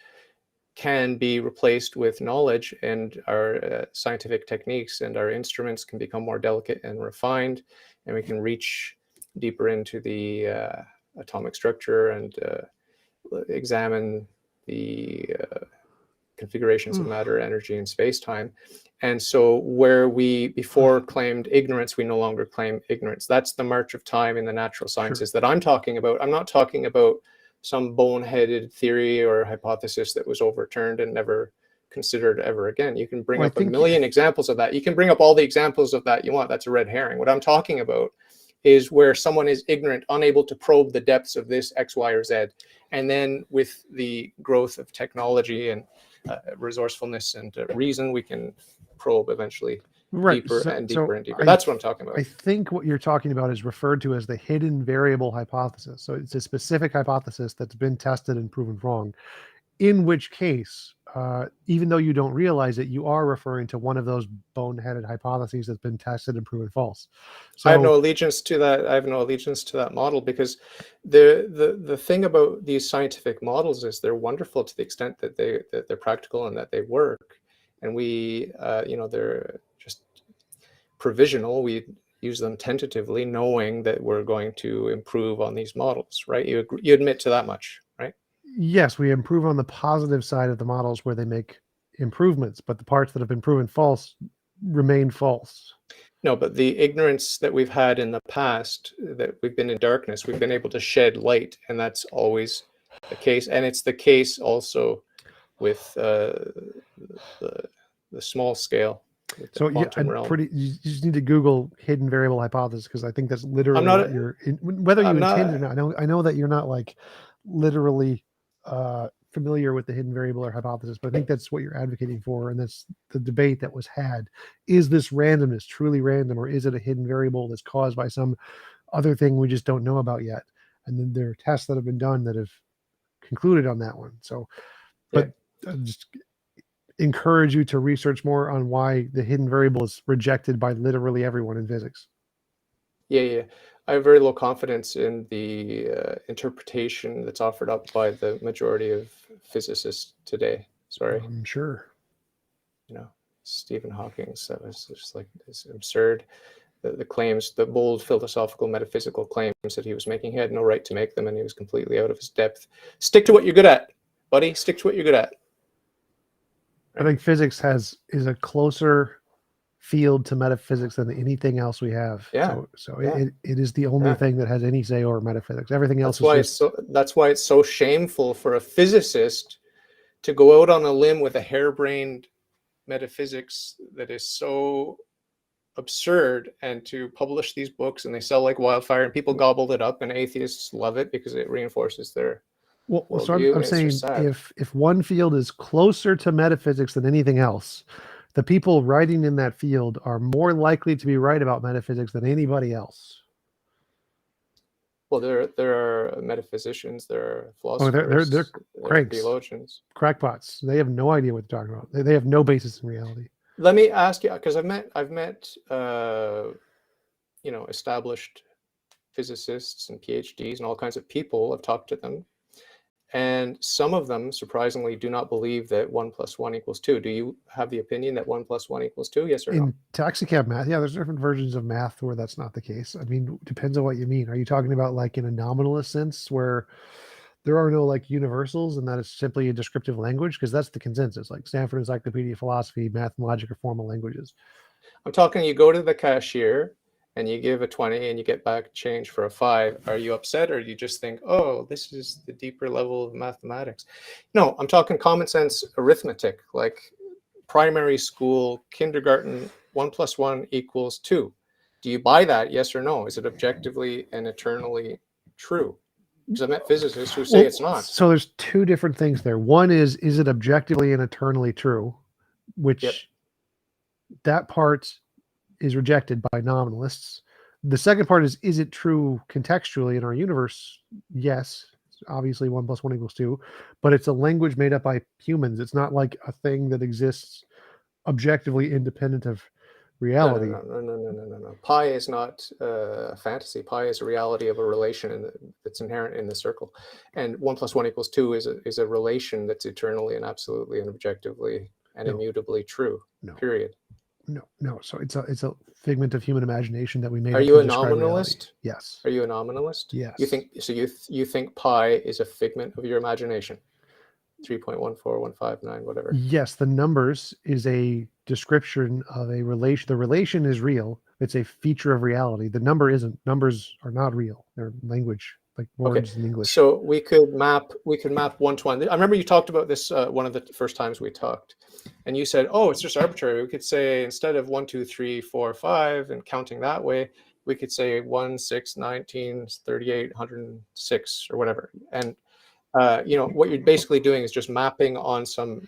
can be replaced with knowledge, and our scientific techniques and our instruments can become more delicate and refined, and we can reach deeper into the atomic structure and examine the configurations of matter, energy, and space-time. And so where we before claimed ignorance, we no longer claim ignorance. That's the march of time in the natural sciences that I'm talking about. I'm not talking about some boneheaded theory or hypothesis that was overturned and never considered ever again. You can bring up a million examples of that. You can bring up all the examples of that you want. That's a red herring. What I'm talking about is where someone is ignorant, unable to probe the depths of this X, Y, or Z. And then with the growth of technology and resourcefulness and reason, we can probe eventually deeper and deeper and deeper. That's what I'm talking about. I think what you're talking about is referred to as the hidden variable hypothesis. So it's a specific hypothesis that's been tested and proven wrong, in which case, even though you don't realize it, you are referring to one of those boneheaded hypotheses that's been tested and proven false. So I have no allegiance to that. I have no allegiance to that model because the thing about these scientific models is they're wonderful to the extent that they're practical and that they work. And we, they're just provisional. We use them tentatively, knowing that we're going to improve on these models, right? You admit to that much, right? Yes, we improve on the positive side of the models where they make improvements, but the parts that have been proven false remain false. No, but the ignorance that we've had in the past, that we've been in darkness, we've been able to shed light, and that's always the case. And it's the case also with the small scale. So yeah, you just need to Google hidden variable hypothesis because I think that's literally what you're whether you intend it or not. I know that you're not like literally familiar with the hidden variable or hypothesis, but I think that's what you're advocating for, and that's the debate that was had. Is this randomness truly random, or is it a hidden variable that's caused by some other thing we just don't know about yet? And then there are tests that have been done that have concluded on that one. So, but just encourage you to research more on why the hidden variable is rejected by literally everyone in physics. Yeah. I have very low confidence in the interpretation that's offered up by the majority of physicists today. Sorry. I'm sure. Stephen Hawking's, that was just like this absurd. The claims, the bold philosophical metaphysical claims that he was making, he had no right to make them, and he was completely out of his depth. Stick to what you're good at, buddy. Stick to what you're good at. Right? I think physics is a closer field to metaphysics than anything else we have. Yeah. So it is the only thing that has any say over metaphysics. Everything else that's why it's so shameful for a physicist to go out on a limb with a harebrained metaphysics that is so absurd and to publish these books, and they sell like wildfire, and people gobble it up, and atheists love it because it reinforces their so I'm saying if one field is closer to metaphysics than anything else, the people writing in that field are more likely to be right about metaphysics than anybody else. Well, there are metaphysicians, there are philosophers, they're cranks, theologians, crackpots. They have no idea what they're talking about. They have no basis in reality. Let me ask you, because I've met established physicists and PhDs and all kinds of people. I've talked to them, And some of them, surprisingly, do not believe that 1 + 1 = 2. Do you have the opinion that 1 + 1 = 2? Yes or no? In taxicab math, yeah, there's different versions of math where that's not the case. I mean, depends on what you mean. Are you talking about like in a nominalist sense where there are no like universals and that is simply a descriptive language? Because that's the consensus. Like Stanford Encyclopedia of Philosophy, math and logic are formal languages. I'm talking you go to the cashier and you give a 20 and you get back change for a 5. Are you upset, or do you just think, oh, this is the deeper level of mathematics? No, I'm talking common sense arithmetic, like primary school, kindergarten, 1 + 1 = 2. Do you buy that? Yes or no? Is it objectively and eternally true? Because I've met physicists who say Well, it's not. so there's two different things there. One is it objectively and eternally true? Yep. Which that part is rejected by nominalists. The second part is it true contextually in our universe? Yes, obviously 1 + 1 = 2, but it's a language made up by humans. It's not like a thing that exists objectively independent of No, reality. no. Pi is not a fantasy. Pi is a reality of a relation that's inherent in the circle. And 1 + 1 = 2 is a relation that's eternally and absolutely and objectively and No, immutably true. no, Period. no. So it's a figment of human imagination that we made Are up you to a describe reality. nominalist? Yes. Are you a nominalist? Yes. You think so? You think pi is a figment of your imagination? 3.14159, whatever. Yes, the numbers is a description of a relation. The relation is real. It's a feature of reality. The number isn't. Numbers are not real. They're language, like words in English. So we could map 1 to 1. I remember you talked about this one of the first times we talked, and you said, "Oh, it's just arbitrary. We could say instead of 1, 2, 3, 4, 5, and counting that way, we could say 1, 6, 19, 38, 106, or whatever." And what you're basically doing is just mapping on some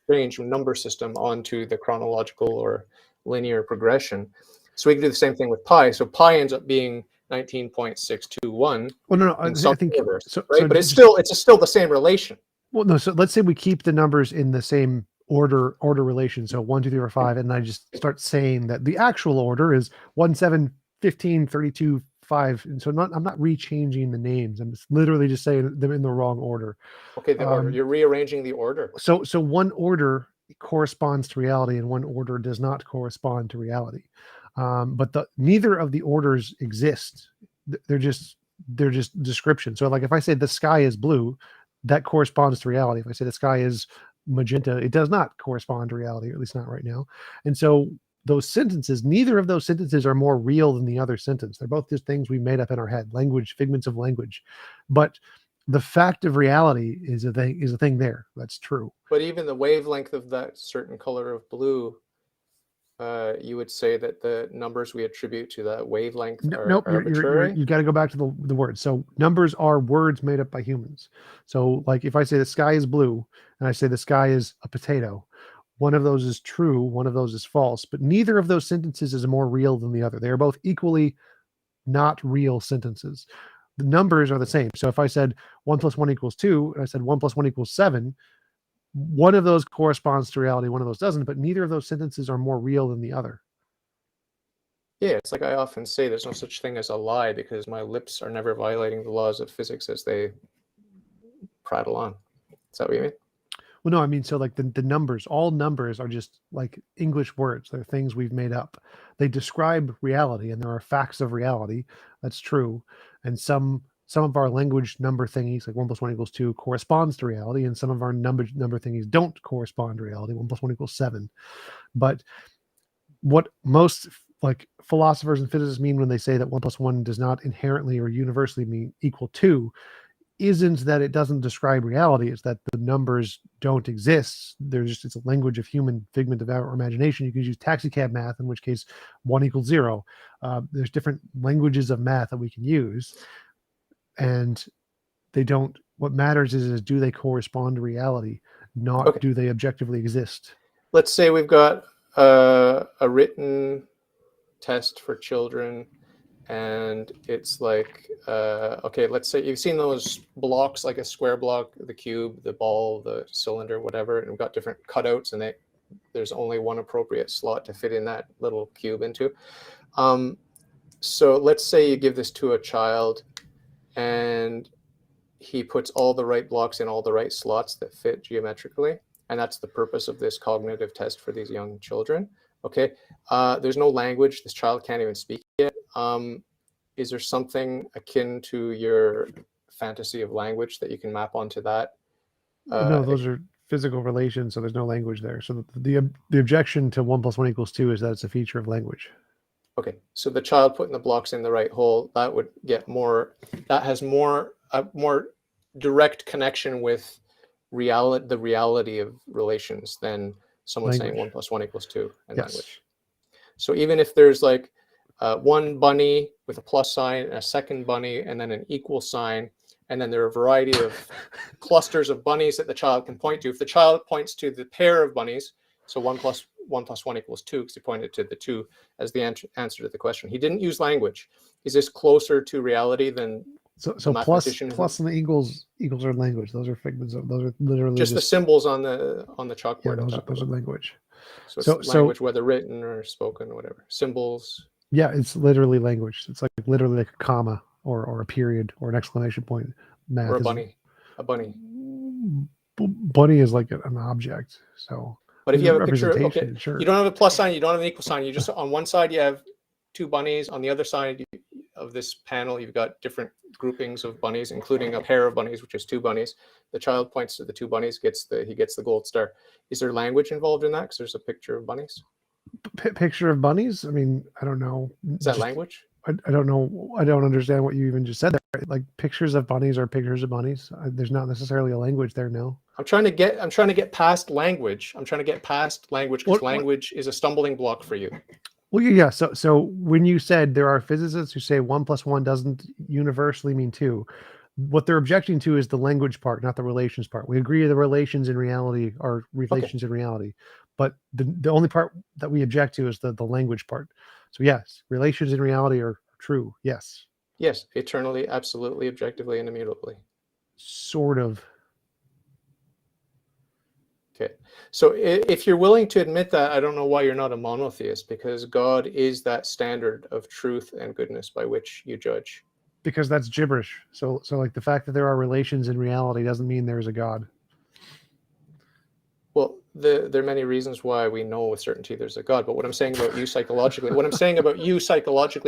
strange number system onto the chronological or linear progression. So we can do the same thing with pi. So pi ends up being 19.621 Well, no, in I some think order, so. right? So But it's just still the same relation. well, no. So let's say we keep the numbers in the same order relation. So 1, 2, 3, 4, 5, and I just start saying that the actual order is 1, 7, 15, 32, 5. And so I'm not rechanging the names. I'm just literally just saying them in the wrong order. Okay, the order. You're rearranging the order. So one order corresponds to reality and one order does not correspond to reality. But neither of the orders exist. They're just description. So like if I say the sky is blue, that corresponds to reality. If I say the sky is magenta, it does not correspond to reality, or at least not right now. And so those sentences, neither of those sentences are more real than the other sentence. They're both just things we made up in our head, language, figments of language. But the fact of reality is a thing there. That's true. But even the wavelength of that certain color of blue, you would say that the numbers we attribute to that wavelength are Nope, arbitrary? you got to go back to the words. So numbers are words made up by humans. So like if I say the sky is blue and I say the sky is a potato, one of those is true, one of those is false, but neither of those sentences is more real than the other. They are both equally not real sentences. The numbers are the same. So if I said 1 + 1 = 2, and I said 1 + 1 = 7, one of those corresponds to reality, one of those doesn't, but neither of those sentences are more real than the other. Yeah, it's like I often say, there's no such thing as a lie because my lips are never violating the laws of physics as they prattle on. Is that what you mean? Well, no, I mean, so like the numbers, all numbers are just like English words. They're things we've made up. They describe reality, and there are facts of reality. That's true. And some of our language number thingies, like 1 + 1 = 2, corresponds to reality, and some of our number thingies don't correspond to reality. 1 + 1 = 7. But what most like philosophers and physicists mean when they say that 1 + 1 does not inherently or universally mean equal 2 isn't that it doesn't describe reality. It's that the numbers don't exist. It's a language of human figment of our imagination. You can use taxicab math, in which case 1 = 0. There's different languages of math that we can use, and they don't. What matters is do they correspond to reality, not do they objectively exist. Let's say we've got a written test for children, and it's like, okay, let's say you've seen those blocks, like a square block, the cube, the ball, the cylinder, whatever, and we've got different cutouts, and there's only one appropriate slot to fit in that little cube into. So let's say you give this to a child, and he puts all the right blocks in all the right slots that fit geometrically. And that's the purpose of this cognitive test for these young children. Okay. There's no language. This child can't even speak yet. Is there something akin to your fantasy of language that you can map onto that? No, those are physical relations, so there's no language there. So the objection to 1 + 1 = 2 is that it's a feature of language. Okay, so the child putting the blocks in the right hole, that would get more, that has more, a more direct connection with the reality of relations than someone saying 1 Language. + 1 = 2 in Yes. language. So even if there's like one bunny with a plus sign, a second bunny, and then an equal sign, and then there are a variety of clusters of bunnies that the child can point to. If the child points to the pair of bunnies, so 1 + 1 + 1 = 2, because he pointed to the 2 as the answer to the question. He didn't use language. Is this closer to reality than So the mathematician plus and the equals are language. Those are figments of, those are literally just the symbols on the chalkboard? Yeah, those are language. So it's language, whether written or spoken or whatever. Symbols. Yeah, it's literally language. It's like literally like a comma or a period or an exclamation point. Math Or a bunny. A bunny. Bunny is like an object. So but if you have a picture, okay, sure. You don't have a plus sign, you don't have an equal sign. You just, on one side you have two bunnies, on the other side of this panel you've got different groupings of bunnies, including a pair of bunnies, which is two bunnies. The child points to the two bunnies, he gets the gold star. Is there language involved in that? Because there's a picture of bunnies. Picture of bunnies? I mean, I don't know. Is that language? I don't know. I don't understand what you even just said there. Like pictures of bunnies are pictures of bunnies. There's not necessarily a language there. No. I'm trying to get past language. I'm trying to get past language because language is a stumbling block for you. Well, yeah. So when you said there are physicists who say 1 + 1 doesn't universally mean 2, what they're objecting to is the language part, not the relations part. We agree the relations in reality are relations in reality, but the only part that we object to is the language part. So yes, relations in reality are true. Yes. Yes, eternally, absolutely, objectively, and immutably. Sort of. Okay, so if you're willing to admit that, I don't know why you're not a monotheist, because God is that standard of truth and goodness by which you judge. Because that's gibberish. So like the fact that there are relations in reality doesn't mean there's a God. Well, there are many reasons why we know with certainty there's a God, but what I'm saying about you psychologically,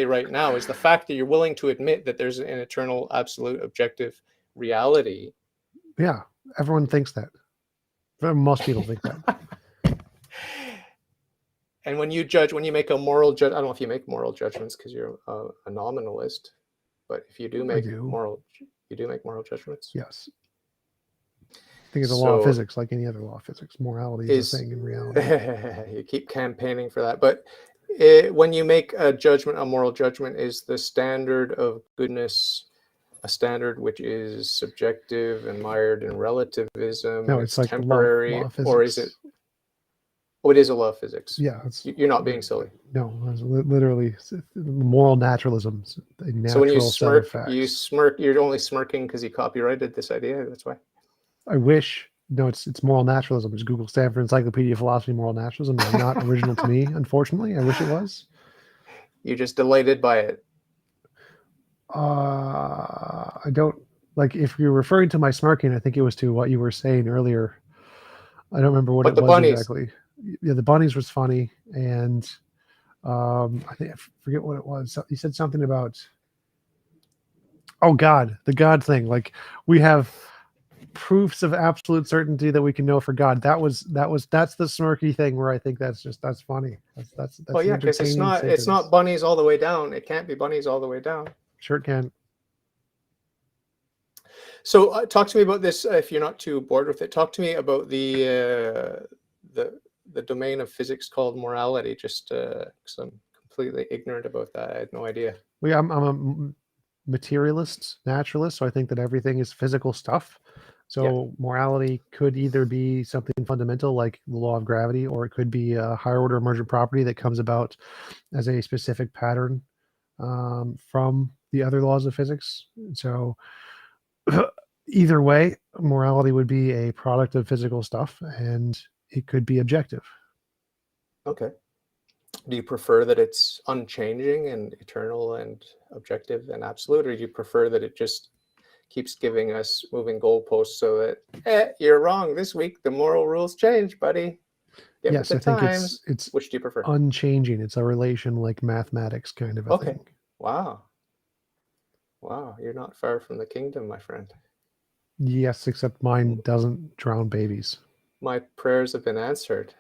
right now is the fact that you're willing to admit that there's an eternal, absolute, objective reality. Yeah, everyone thinks that. Most people think that. And when you make a moral I don't know if you make moral judgments because you're a nominalist, but if you do make moral judgments. Yes. I think it's a law of physics, like any other law of physics. Morality is a thing in reality. You keep campaigning for that, but when you make a judgment, a moral judgment, is the standard of goodness a standard which is subjective and mired in relativism? No, it's like temporary, law of physics. Or is it? Oh, it is a law of physics. Yeah, you're not being silly. No, it's literally moral naturalism. So when you smirk, you're only smirking because you copyrighted this idea. That's why. I wish. No, it's moral naturalism. Just Google Stanford Encyclopedia of Philosophy, moral naturalism. It's not original to me, unfortunately. I wish it was. You're just delighted by it. I don't like. If you're referring to my smirking, I think it was to what you were saying earlier. I don't remember what it was bunnies. Exactly. Yeah, the bunnies was funny, and I think I forget what it was. So, you said something about the God thing. Like we have proofs of absolute certainty that we can know for God. That's the smirky thing where I think that's funny. That's well, yeah, because it's not bunnies all the way down. It can't be bunnies all the way down. Sure it can. So talk to me about this. If you're not too bored with it, talk to me about the domain of physics called morality. Just because I'm completely ignorant about that. I had no idea. Well, yeah, I'm a materialist, naturalist, so I think that everything is physical stuff. So morality could either be something fundamental like the law of gravity, or it could be a higher order emergent property that comes about as a specific pattern from the other laws of physics. So either way, morality would be a product of physical stuff, and it could be objective. Okay. Do you prefer that it's unchanging and eternal and objective and absolute, or do you prefer that it just keeps giving us moving goalposts so that you're wrong this week. The moral rules change, buddy. Get with Yes, the I think times. it's Which do you prefer? unchanging. It's a relation like mathematics kind of a Okay. thing. Wow. Wow, you're not far from the kingdom, my friend. Yes, except mine doesn't drown babies. My prayers have been answered.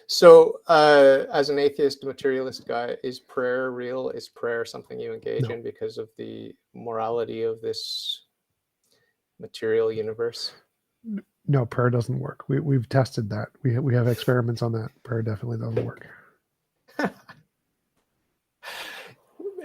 So, as an atheist, materialist guy, is prayer real? Is prayer something you engage No. in because of the morality of this material universe? No, prayer doesn't work. We've tested that. We have experiments on that. Prayer definitely doesn't work.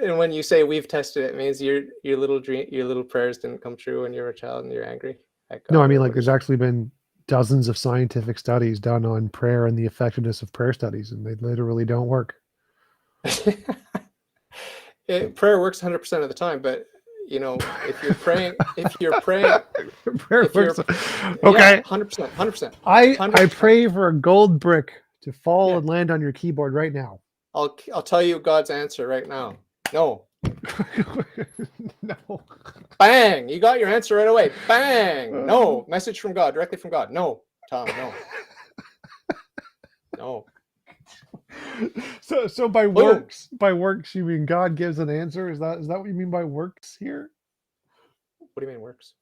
And when you say we've tested it, it means your little prayers didn't come true when you were a child and you're angry at God. No, I mean, or like what there's is actually been dozens of scientific studies done on prayer and the effectiveness of prayer studies, and they literally don't work. Prayer works 100% of the time, but you know, if you're praying, Prayer if you're works. Okay. 100%, 100%. I pray for a gold brick to fall Yeah. and land on your keyboard right now. I'll tell you God's answer right now. No. No. Bang! You got your answer right away. Bang! No. Message from God, directly from God. No, Tom, no. No. So by Boom. works you mean God gives an answer? Is that what you mean by works here? What do you mean works?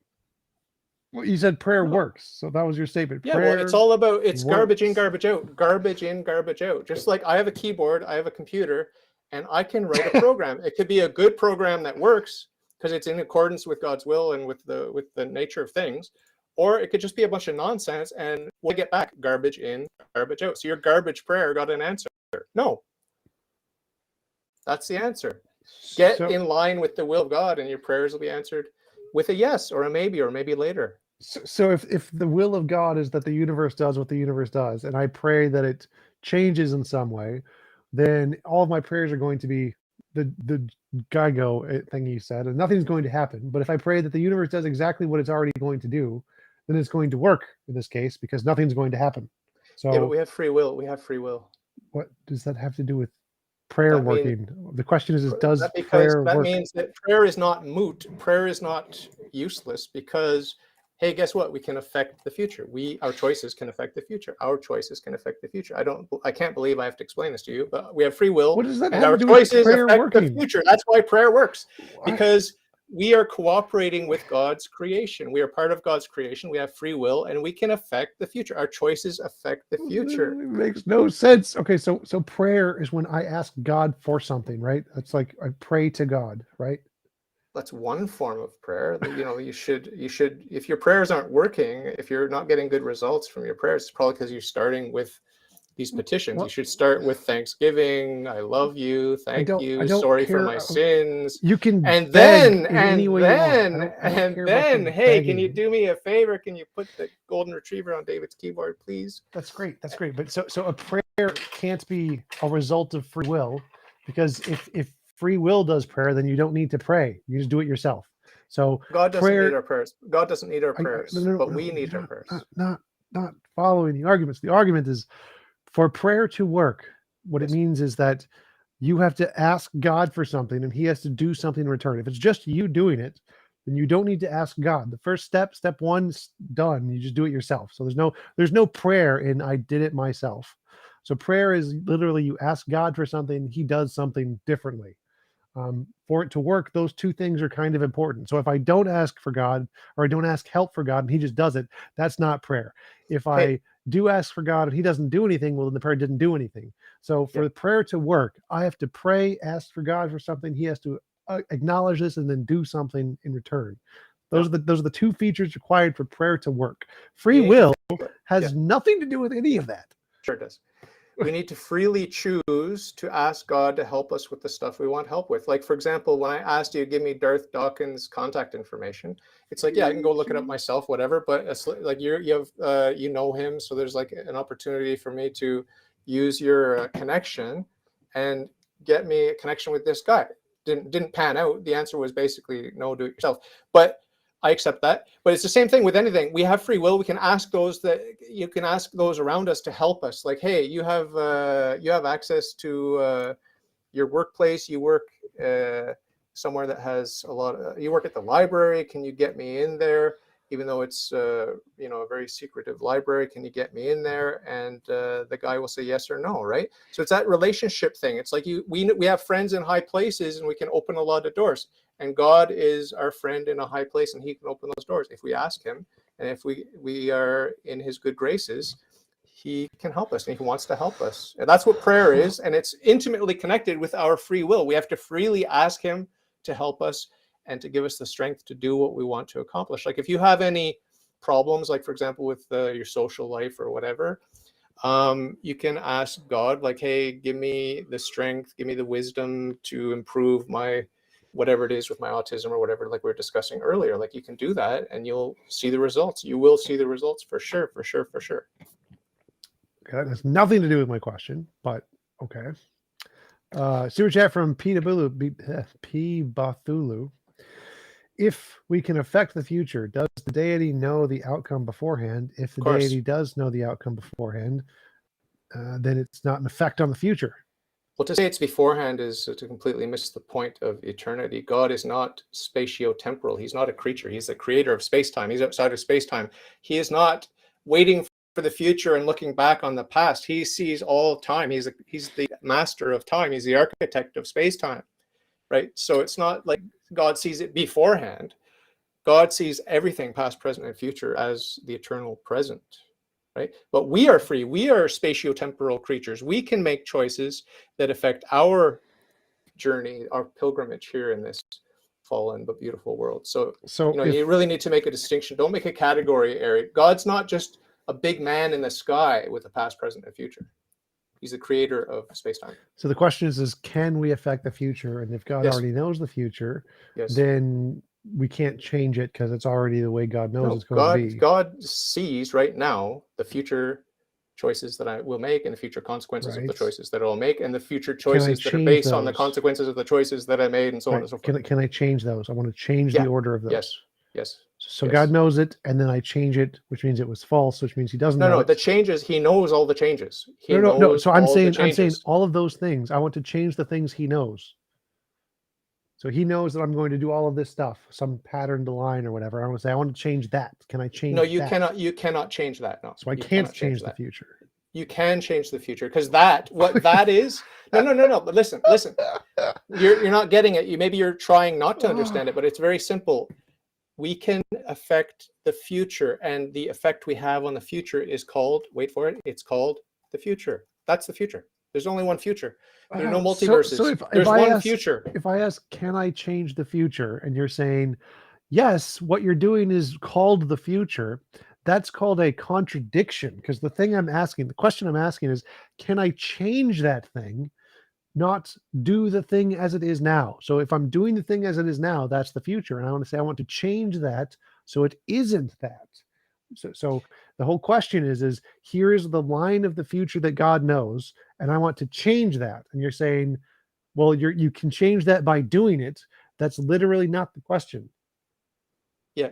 Well, you said prayer works, so that was your statement. Yeah, Prayer well, it's all about works. garbage in, garbage out. Garbage in, garbage out. Just like I have a keyboard, I have a computer, and I can write a program. It could be a good program that works because it's in accordance with God's will and with the nature of things, or it could just be a bunch of nonsense. And we'll get back garbage in, garbage out. So your garbage prayer got an answer. No, that's the answer. Get in line with the will of God, and your prayers will be answered with a yes or a maybe or maybe later. So if the will of God is that the universe does what the universe does, and I pray that it changes in some way, then all of my prayers are going to be the Geigo thing you said, and nothing's going to happen. But if I pray that the universe does exactly what it's already going to do, then it's going to work in this case because nothing's going to happen. So yeah, but we have free will. We have free will. What does that have to do with prayer That means, working? The question is does because prayer that work? means that prayer is not moot. Prayer is not useless because, hey, guess what? We can affect the future. Our choices can affect the future. Our choices can affect the future. I can't believe I have to explain this to you, but we have free will. What does that and have our to do with choices prayer affect working? the future. That's why prayer works. What? Because we are cooperating with God's creation. We are part of God's creation. We have free will, and we can affect the future. Our choices affect the future. It makes no sense. Okay, so prayer is when I ask God for something, right? It's like I pray to God, right? That's one form of prayer. You know, you should, if your prayers aren't working, if you're not getting good results from your prayers, it's probably because you're starting with these petitions. What? You should start with thanksgiving. I love you. Thank you. I don't Sorry care. for my sins. You can And beg then, in any way you want. I don't care about the hey, can you begging. do me a favor? Can you put the golden retriever on David's keyboard, please? That's great. That's great. But so a prayer can't be a result of free will, because if free will does prayer, then you don't need to pray. You just do it yourself. So God doesn't prayer, need our prayers. God doesn't need our prayers, but we need our prayers. Not following the arguments. The argument is for prayer to work. What it means is that you have to ask God for something, and He has to do something in return. If it's just you doing it, then you don't need to ask God. The first step 1's done. You just do it yourself. So there's no prayer in I did it myself. So prayer is literally you ask God for something, He does something differently. For it to work, those two things are kind of important. So if I don't ask for God, or I don't ask help for God and He just does it, that's not prayer. If I do ask for God and He doesn't do anything, well, then the prayer didn't do anything. So for the prayer to work, I have to pray, ask for God for something. He has to acknowledge this and then do something in return. Those are the two features required for prayer to work. Free will has nothing to do with any of that. Sure it does. We need to freely choose to ask God to help us with the stuff we want help with. Like, for example, when I asked you to give me Darth Dawkins' contact information, it's like, yeah, I can go look it up myself, whatever. But it's like you know him, so there's like an opportunity for me to use your connection and get me a connection with this guy. Didn't pan out. The answer was basically no, do it yourself. But I accept that. But it's the same thing with anything. We have free will. We can ask those around us to help us. Like, hey, you have access to your workplace. You work somewhere that has a lot of, you work at the library, can you get me in there? Even though it's a very secretive library, can you get me in there? And the guy will say yes or no, right? So it's that relationship thing. It's like we have friends in high places, and we can open a lot of doors. And God is our friend in a high place, and he can open those doors if we ask him. And if we are in his good graces, he can help us, and he wants to help us. And that's what prayer is. And it's intimately connected with our free will. We have to freely ask him to help us and to give us the strength to do what we want to accomplish. Like if you have any problems, like for example, with your social life or whatever, you can ask God, like, hey, give me the strength, give me the wisdom to improve my, whatever it is with my autism or whatever, like we were discussing earlier. Like you can do that and you'll see the results. You will see the results for sure, for sure, for sure. Okay, that has nothing to do with my question, but okay. Super chat from P. Bathulu. If we can affect the future, does the deity know the outcome beforehand? If the deity does know the outcome beforehand, then it's not an effect on the future. Well, to say it's beforehand is to completely miss the point of eternity. God is not spatio-temporal. He's not a creature. He's the creator of space-time. He's outside of space-time. He is not waiting for the future and looking back on the past. He sees all time. He's the master of time. He's the architect of space-time, right? So it's not like God sees it beforehand. God sees everything past, present, and future as the eternal present, right? But we are free. We are spatio-temporal creatures. We can make choices that affect our journey, our pilgrimage here in this fallen but beautiful world. So you really need to make a distinction. Don't make a category, Eric. God's not just a big man in the sky with a past, present, and future. He's the creator of space-time. So the question is can we affect the future? And if God already knows the future, then we can't change it because it's already the way God knows it's going to be. God sees right now the future choices that I will make and the future consequences of the choices that I'll make and the future choices that are based on the consequences of the choices that I made and so on and so forth. Can I change those? I want to change the order of those. Yes. So God knows it, and then I change it, which means it was false, which means he doesn't know it. The changes, he knows all the changes. No. So I'm saying all of those things. I want to change the things he knows. So he knows that I'm going to do all of this stuff, some patterned line or whatever. I want to say, I want to change that. Can I change that? No, you cannot change that. No. So I can't change the future. You can change the future because what that is. No. But listen. You're not getting it. Maybe you're trying not to understand it, but it's very simple. We can affect the future, and the effect we have on the future is called, wait for it, it's called the future. That's the future. There's only one future. There are no multiverses. So there's one future. If I ask, can I change the future? And you're saying, yes, what you're doing is called the future. That's called a contradiction, because the question I'm asking is, can I change that thing? Not do the thing as it is now. So if I'm doing the thing as it is now, that's the future. And I want to say, I want to change that so it isn't that. So the whole question is here is the line of the future that God knows, and I want to change that. And you're saying, well, you can change that by doing it. That's literally not the question. Yeah.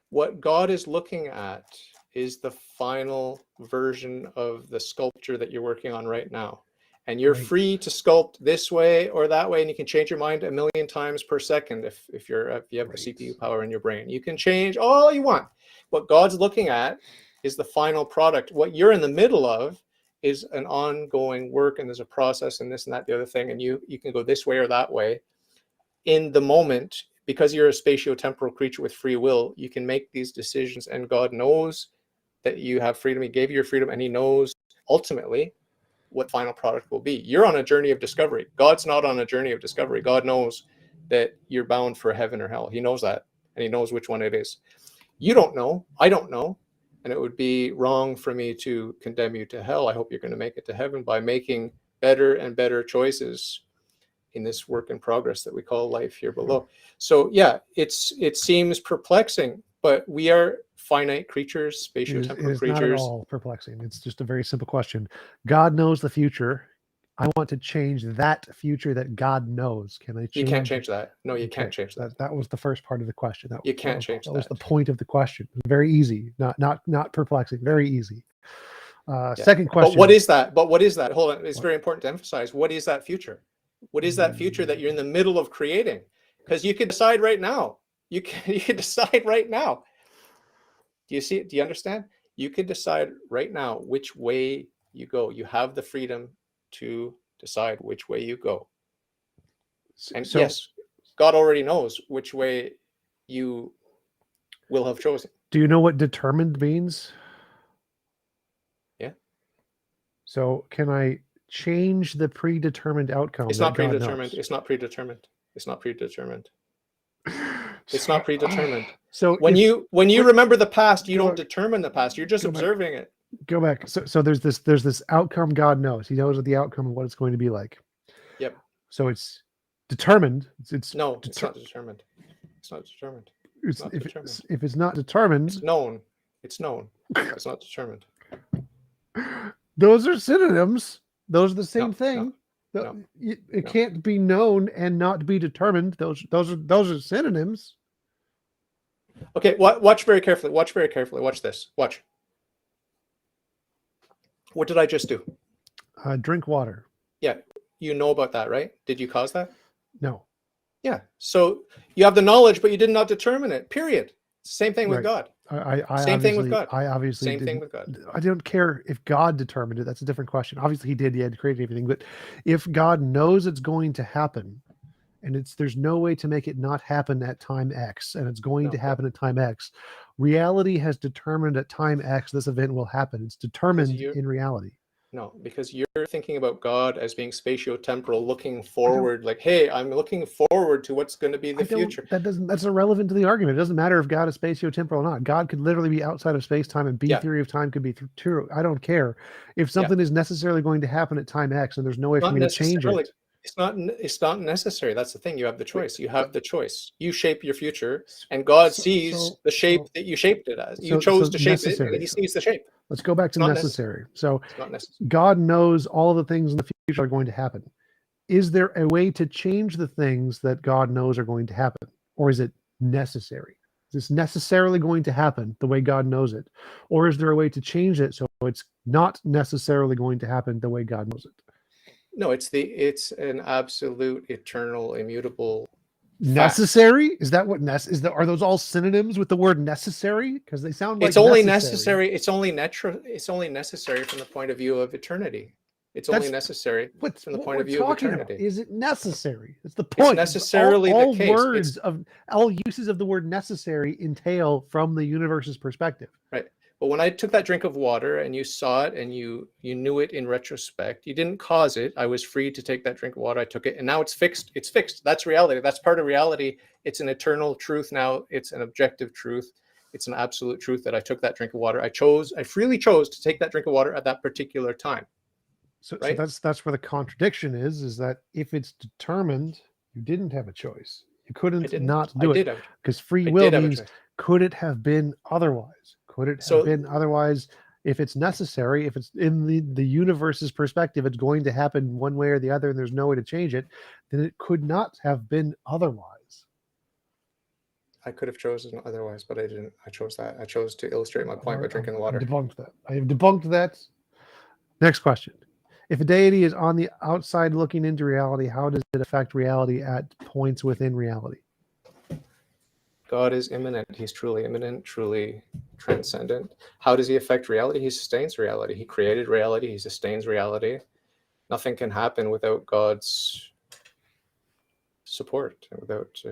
What God is looking at is the final version of the sculpture that you're working on right now. And you're free to sculpt this way or that way, and you can change your mind 1,000,000 times per second if you have the CPU power in your brain. You can change all you want. What God's looking at is the final product. What you're in the middle of is an ongoing work, and there's a process and this and that, the other thing, and you can go this way or that way. In the moment, because you're a spatio-temporal creature with free will, you can make these decisions, and God knows that you have freedom. He gave you your freedom, and he knows ultimately what final product will be. You're on a journey of discovery. God's not on a journey of discovery. God knows that you're bound for heaven or hell. He knows that, and he knows which one it is. You don't know. I don't know. And it would be wrong for me to condemn you to hell. I hope you're going to make it to heaven by making better and better choices in this work in progress that we call life here below. So yeah, it seems perplexing, but we are finite creatures, spatio-temporal creatures. Not at all perplexing. It's just a very simple question. God knows the future. I want to change that future that God knows. Can I change? You can't change that. No, you can't change that. That was the first part of the question. You can't change that. That was the point of the question. Very easy. Not perplexing. Very easy. Second question. But what is that? Hold on. It's very important to emphasize. What is that future? What is that future that you're in the middle of creating? because you can decide right now. You can decide right now. Do you see it? Do you understand? You can decide right now which way you go. You have the freedom to decide which way you go. And So yes, God already knows which way you will have chosen. do you know what determined means? Yeah. So can I change the predetermined outcome It's that not God predetermined. knows? It's not predetermined. It's not predetermined. It's So, not predetermined. so When if you wait, remember the past, you go don't back, determine the past. You're just go back, observing it. go back. So there's this outcome God knows. He knows the outcome of what it's going to be like. Yep. So it's determined. No, it's not determined. It's not determined. It's not determined. If it's not determined, It's known. It's known. It's not determined. those are synonyms. Those are the same No, thing. no, It no. can't be known and not be determined. Those are synonyms. Okay, watch very carefully. Watch very carefully. Watch this. Watch. What did I just do? Drink water. Yeah, you know about that, right? Did you cause that? No. Yeah. So you have the knowledge, but you did not determine it. Period. Same thing with Right. God. I Same thing with God. I obviously Same thing didn't. with God. I don't care if God determined it. That's a different question. Obviously, he did. He had to create everything. But if God knows it's going to happen, and there's no way to make it not happen at time X, and it's going to happen at time X, reality has determined at time X this event will happen. It's determined in reality. No, because you're thinking about God as being spatio-temporal, looking forward, like, hey, I'm looking forward to what's going to be the future. That's irrelevant to the argument. It doesn't matter if God is spatio-temporal or not. God could literally be outside of space-time, and B theory of time could be true. I don't care. If something is necessarily going to happen at time X and there's no way for me to change it. It's not necessary. That's the thing. You have the choice. You have the choice. You shape your future, and God sees the shape that you shaped it as. You chose to shape it, and he sees the shape. Let's go back to necessary. So it's not necessary. God knows all the things in the future are going to happen. Is there a way to change the things that God knows are going to happen? Or is it necessary? Is this necessarily going to happen the way God knows it? Or is there a way to change it so it's not necessarily going to happen the way God knows it? No, it's an absolute, eternal, immutable necessary fact. Is that what are those all synonyms with the word necessary? Because they sound like it's only necessary. It's only necessary from the point of view of eternity. It's only necessary from the point of view of eternity. Is it necessary? That's the point. It's necessarily all the case. Words of all uses of the word necessary entail from the universe's perspective. Right. But when I took that drink of water and you saw it and you knew it in retrospect, you didn't cause it. I was free to take that drink of water. I took it, and now it's fixed. It's fixed. That's reality. That's part of reality. It's an eternal truth now. It's an objective truth. It's an absolute truth that I took that drink of water. I freely chose to take that drink of water at that particular time. So that's where the contradiction is that if it's determined, you didn't have a choice. You couldn't not do it because free will means could it have been otherwise? Could it have been otherwise? If it's necessary, if it's in the universe's perspective, it's going to happen one way or the other, and there's no way to change it, then it could not have been otherwise. I could have chosen otherwise, but I didn't. I chose that. I chose to illustrate my point by drinking the water. Debunked that. I have debunked that. Next question. If a deity is on the outside looking into reality, how does it affect reality at points within reality? God is immanent. He's truly immanent, truly transcendent. How does he affect reality? He sustains reality. He created reality. He sustains reality. Nothing can happen without God's support, without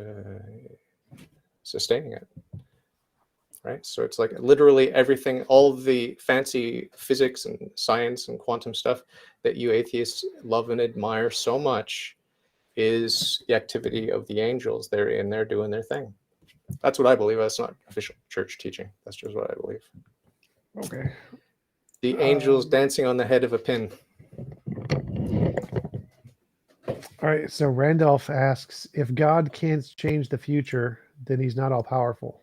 sustaining it. Right? So it's like literally everything, all the fancy physics and science and quantum stuff that you atheists love and admire so much is the activity of the angels. They're in there doing their thing. That's what I believe. That's not official church teaching. That's just what I believe. Okay. The angels dancing on the head of a pin. All right. So Randolph asks, if God can't change the future, then he's not all powerful.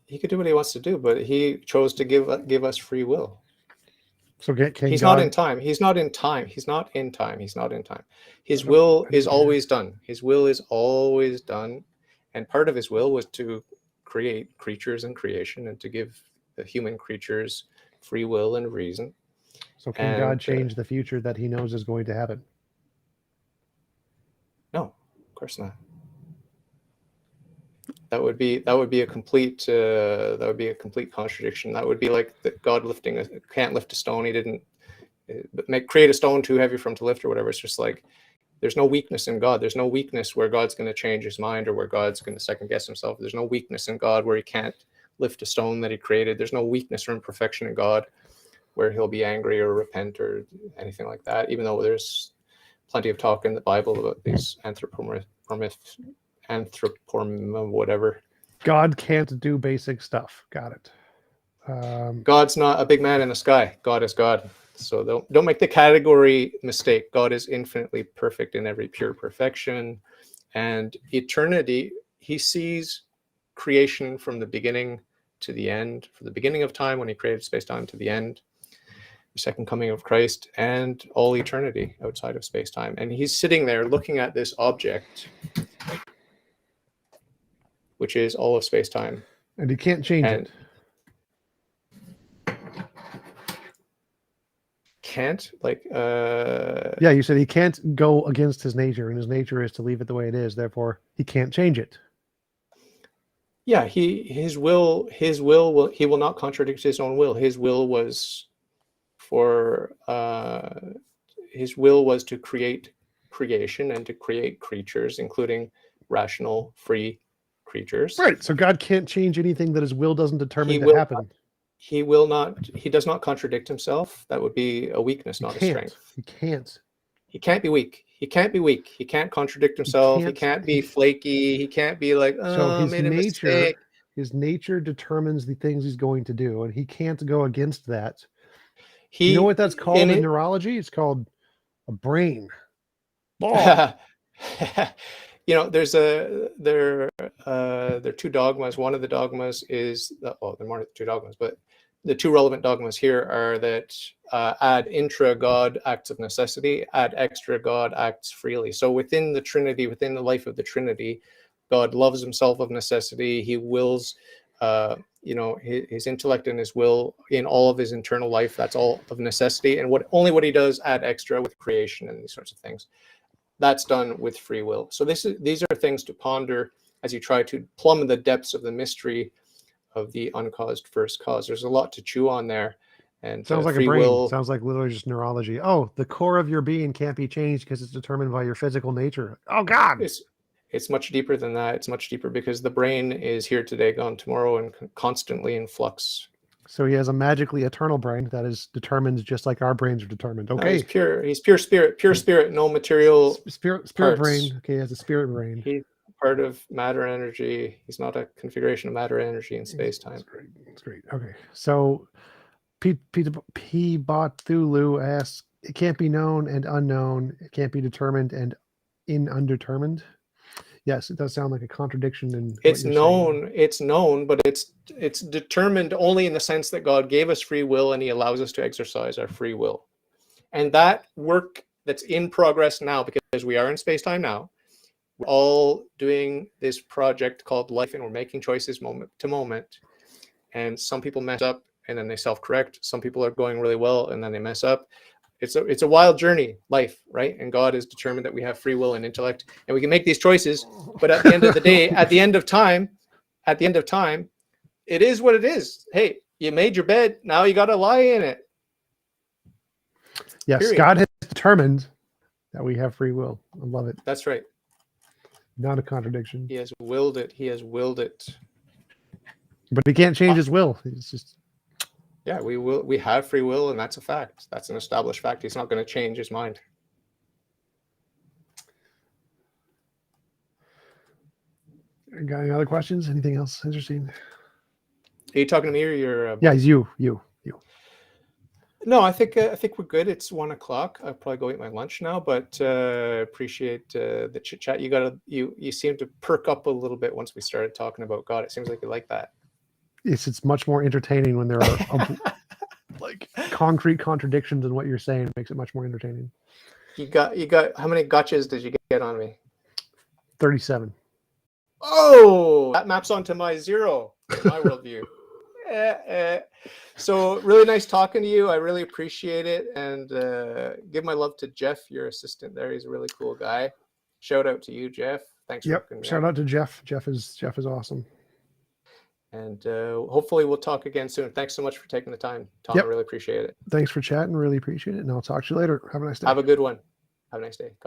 He could do what he wants to do, but he chose to give us free will. So he's not in time. He's not in time. He's not in time. He's not in time. His will is always done. His will is always done. And part of his will was to create creatures and creation and to give the human creatures free will and reason. So can God change the future that he knows is going to happen? No, of course not. That would be a complete contradiction. That would be like that God can't lift a stone. He didn't create a stone too heavy for him to lift or whatever. It's just like there's no weakness in God. There's no weakness where God's going to change his mind or where God's going to second guess himself. There's no weakness in God where he can't lift a stone that he created. There's no weakness or imperfection in God where he'll be angry or repent or anything like that, even though there's plenty of talk in the Bible about these whatever. God can't do basic stuff. Got it. God's not a big man in the sky. God is God. So don't make the category mistake. God is infinitely perfect in every pure perfection. And eternity, he sees creation from the beginning to the end, from the beginning of time when he created space-time to the end, the second coming of Christ, and all eternity outside of space-time. And he's sitting there looking at this object, which is all of space-time. And he can't change it. Can't? Yeah, you said he can't go against his nature, and his nature is to leave it the way it is. Therefore, he can't change it. Yeah, he will not contradict his own will. His will was to create creation and to create creatures, including rational, free creatures. Right. So God can't change anything that his will doesn't determine to happen. He does not contradict himself. That would be a weakness, not a strength. He can't. He can't be weak. He can't be weak. He can't contradict himself. He can't be flaky. He can't be like, oh, I made a mistake. His nature determines the things he's going to do, and he can't go against that. You know what that's called in neurology? It's called a brain. There are two dogmas. One of the dogmas is there are more than two dogmas, but the two relevant dogmas here are that ad intra God acts of necessity, ad extra God acts freely. So within the Trinity, within the life of the Trinity, God loves himself of necessity. He wills, his intellect and his will in all of his internal life. That's all of necessity. And what he does ad extra with creation and these sorts of things, that's done with free will. So these are things to ponder as you try to plumb the depths of the mystery of the uncaused first cause. There's a lot to chew on there. And sounds like a brain. Sounds like literally just neurology. Oh, the core of your being can't be changed because it's determined by your physical nature. Oh God. It's much deeper than that. It's much deeper because the brain is here today, gone tomorrow, and constantly in flux. So he has a magically eternal brain that is determined just like our brains are determined. Okay. No, he's pure spirit, no material. Spirit brain. Okay, he has a spirit brain. He's part of matter energy. He's not a configuration of matter energy in space-time. That's great. Okay. So P. Bothulu asks, it can't be known and unknown. It can't be determined and undetermined. Yes, it does sound like a contradiction. It's known, but it's determined only in the sense that God gave us free will and he allows us to exercise our free will. And that work that's in progress now, because we are in space-time now, we're all doing this project called life and we're making choices moment to moment. And some people mess up and then they self-correct. Some people are going really well and then they mess up. It's a wild journey, life, right? And God is determined that we have free will and intellect, and we can make these choices. But at the end of the day, at the end of time, it is what it is. Hey, you made your bed. Now you got to lie in it. Yes, period. God has determined that we have free will. I love it. That's right. Not a contradiction. He has willed it. But he can't change his will. It's just... Yeah, we have free will, and that's a fact. That's an established fact. He's not going to change his mind. Got any other questions? Anything else interesting? Are you talking to me or your? Yeah, you. No, I think we're good. It's 1:00. I'll probably go eat my lunch now. But appreciate the chit chat. You seem to perk up a little bit once we started talking about God. It seems like you like that. Yes, it's much more entertaining when there are like concrete contradictions in what you're saying. It makes it much more entertaining. You got how many gotchas did you get on me? 37. Oh, that maps onto my 0, my worldview. So really nice talking to you. I really appreciate it, and give my love to Jeff, your assistant there. He's a really cool guy. Shout out to you, Jeff. Thanks for Yep. hooking me Shout up. out to Jeff. Jeff is awesome. And hopefully we'll talk again soon. Thanks so much for taking the time, Tom. Yep. I really appreciate it. Thanks for chatting. Really appreciate it. And I'll talk to you later. Have a nice day. Have a good one. Have a nice day.